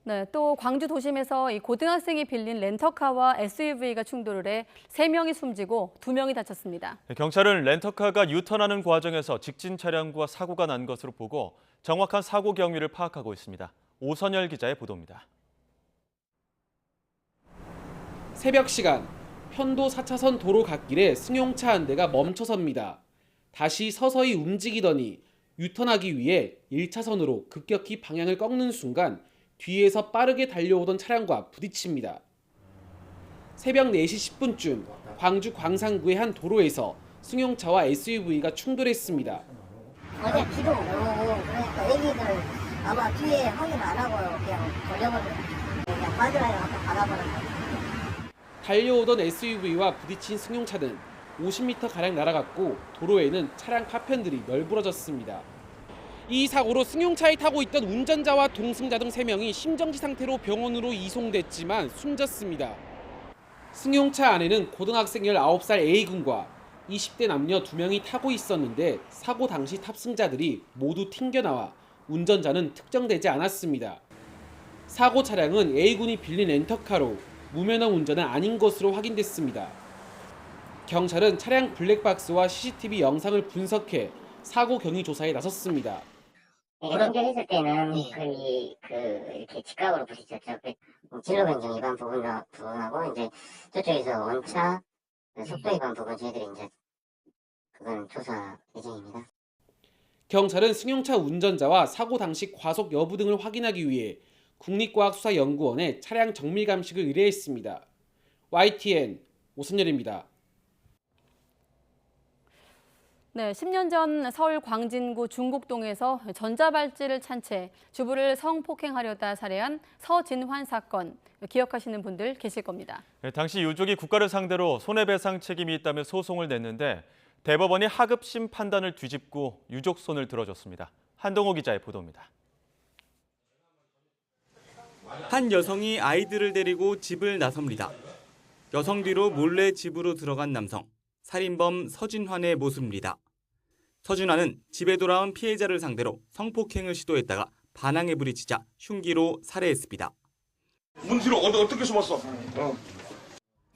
네, 또 광주 도심에서 이 고등학생이 빌린 렌터카와 SUV가 충돌을 해 3명이 숨지고 2명이 다쳤습니다. 경찰은 렌터카가 유턴하는 과정에서 직진 차량과 사고가 난 것으로 보고 정확한 사고 경위를 파악하고 있습니다. 오선열 기자의 보도입니다. 새벽 시간 편도 4차선 도로 갓길에 승용차 한 대가 멈춰섭니다. 다시 서서히 움직이더니 유턴하기 위해 1차선으로 급격히 방향을 꺾는 순간 뒤에서 빠르게 달려오던 차량과 부딪힙니다. 새벽 4시 10분쯤 광주 광산구의 한 도로에서 승용차와 SUV가 충돌했습니다. 어제 비도 오고 그러니까 애기들 아마 뒤에 확인 안 하고 그냥 걸려버려요. 그냥 빠져라고 갖다 받아버린 거예요. 달려오던 SUV와 부딪힌 승용차는 50m가량 날아갔고 도로에는 차량 파편들이 널브러졌습니다. 이 사고로 승용차에 타고 있던 운전자와 동승자 등 3명이 심정지 상태로 병원으로 이송됐지만 숨졌습니다. 승용차 안에는 고등학생 19살 A군과 20대 남녀 2명이 타고 있었는데 사고 당시 탑승자들이 모두 튕겨나와 운전자는 특정되지 않았습니다. 사고 차량은 A군이 빌린 렌터카로 무면허 운전은 아닌 것으로 확인됐습니다. 경찰은 차량 블랙박스와 CCTV 영상을 분석해 사고 경위 조사에 나섰습니다. 운전했을 때는 이렇게 직각으로 부딪혔죠. 진로 변경 위반 부분하고 이제 저쪽에서 원차 속도 위반 부분 저희들이 이제 그건 조사 예정입니다. 경찰은 승용차 운전자와 사고 당시 과속 여부 등을 확인하기 위해 국립과학수사연구원에 차량 정밀 감식을 의뢰했습니다. YTN 오선열입니다. 네, 10년 전 서울 광진구 중곡동에서 전자발찌를 찬 채 주부를 성폭행하려다 살해한 서진환 사건 기억하시는 분들 계실 겁니다. 네, 당시 유족이 국가를 상대로 손해배상 책임이 있다며 소송을 냈는데 대법원이 하급심 판단을 뒤집고 유족 손을 들어줬습니다. 한동호 기자의 보도입니다. 한 여성이 아이들을 데리고 집을 나섭니다. 여성 뒤로 몰래 집으로 들어간 남성, 살인범 서진환의 모습입니다. 서진환은 집에 돌아온 피해자를 상대로 성폭행을 시도했다가 반항에 부딪히자 흉기로 살해했습니다. 문 뒤로 어떻게 숨었어?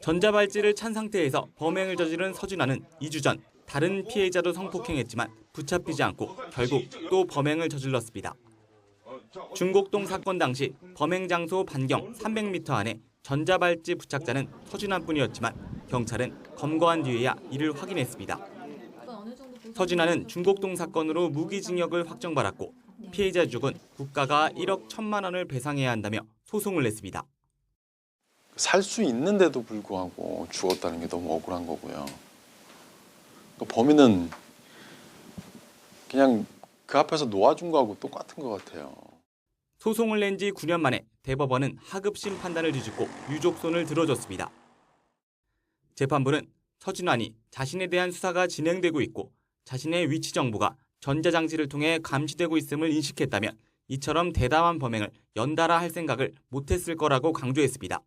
전자발찌를 찬 상태에서 범행을 저지른 서진환은 2주 전 다른 피해자도 성폭행했지만 붙잡히지 않고 결국 또 범행을 저질렀습니다. 중곡동 사건 당시 범행 장소 반경 300m 안에 전자발찌 부착자는 서진환뿐이었지만 경찰은 검거한 뒤에야 이를 확인했습니다. 서진환은 중곡동 사건으로 무기징역을 확정받았고 피해자 유족은 국가가 1억 1천만 원을 배상해야 한다며 소송을 냈습니다. 살 수 있는데도 불구하고 죽었다는 게 너무 억울한 거고요. 범인은 그냥 그 앞에서 놓아준 거하고 똑같은 것 같아요. 소송을 낸 지 9년 만에 대법원은 하급심 판단을 뒤집고 유족 손을 들어줬습니다. 재판부는 서진환이 자신에 대한 수사가 진행되고 있고 자신의 위치 정보가 전자장치를 통해 감시되고 있음을 인식했다면 이처럼 대담한 범행을 연달아 할 생각을 못했을 거라고 강조했습니다.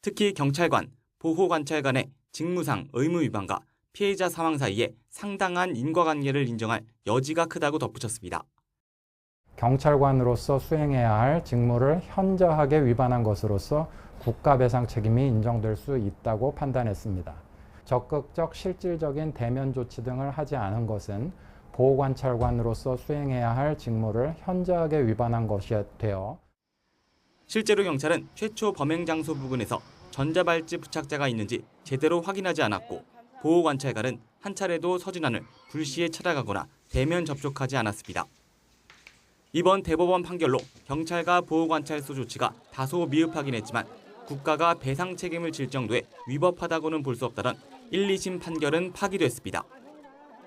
특히 경찰관, 보호관찰관의 직무상 의무 위반과 피해자 사망 사이에 상당한 인과관계를 인정할 여지가 크다고 덧붙였습니다. 경찰관으로서 수행해야 할 직무를 현저하게 위반한 것으로서 국가배상 책임이 인정될 수 있다고 판단했습니다. 적극적 실질적인 대면 조치 등을 하지 않은 것은 보호관찰관으로서 수행해야 할 직무를 현저하게 위반한 것이 되어 실제로 경찰은 최초 범행 장소 부근에서 전자발찌 부착자가 있는지 제대로 확인하지 않았고 보호관찰관은 한 차례도 서진환을 불시에 찾아가거나 대면 접촉하지 않았습니다. 이번 대법원 판결로 경찰과 보호관찰소 조치가 다소 미흡하긴 했지만 국가가 배상 책임을 질 정도의 위법하다고는 볼 수 없다던 1, 2심 판결은 파기됐습니다.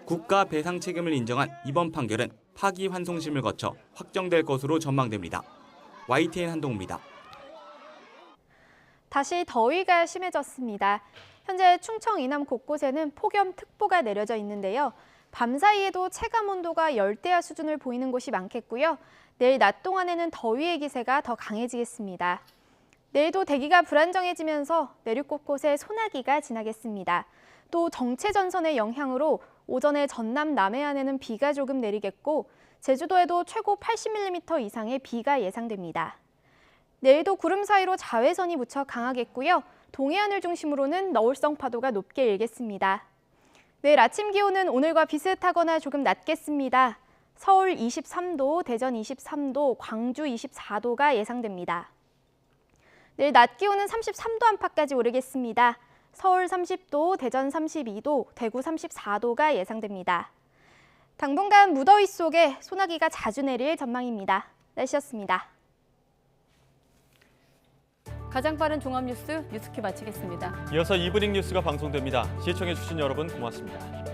국가 배상 책임을 인정한 이번 판결은 파기환송심을 거쳐 확정될 것으로 전망됩니다. YTN 한동우입니다. 다시 더위가 심해졌습니다. 현재 충청 이남 곳곳에는 폭염특보가 내려져 있는데요. 밤사이에도 체감온도가 열대야 수준을 보이는 곳이 많겠고요. 내일 낮 동안에는 더위의 기세가 더 강해지겠습니다. 내일도 대기가 불안정해지면서 내륙 곳곳에 소나기가 지나겠습니다. 또 정체전선의 영향으로 오전에 전남 남해안에는 비가 조금 내리겠고 제주도에도 최고 80mm 이상의 비가 예상됩니다. 내일도 구름 사이로 자외선이 무척 강하겠고요. 동해안을 중심으로는 너울성 파도가 높게 일겠습니다. 내일 아침 기온은 오늘과 비슷하거나 조금 낮겠습니다. 서울 23도, 대전 23도, 광주 24도가 예상됩니다. 내일 낮 기온은 33도 안팎까지 오르겠습니다. 서울 30도, 대전 32도, 대구 34도가 예상됩니다. 당분간 무더위 속에 소나기가 자주 내릴 전망입니다. 날씨였습니다. 가장 빠른 종합뉴스 뉴스큐 마치겠습니다. 이어서 이브닝 뉴스가 방송됩니다. 시청해주신 여러분 고맙습니다.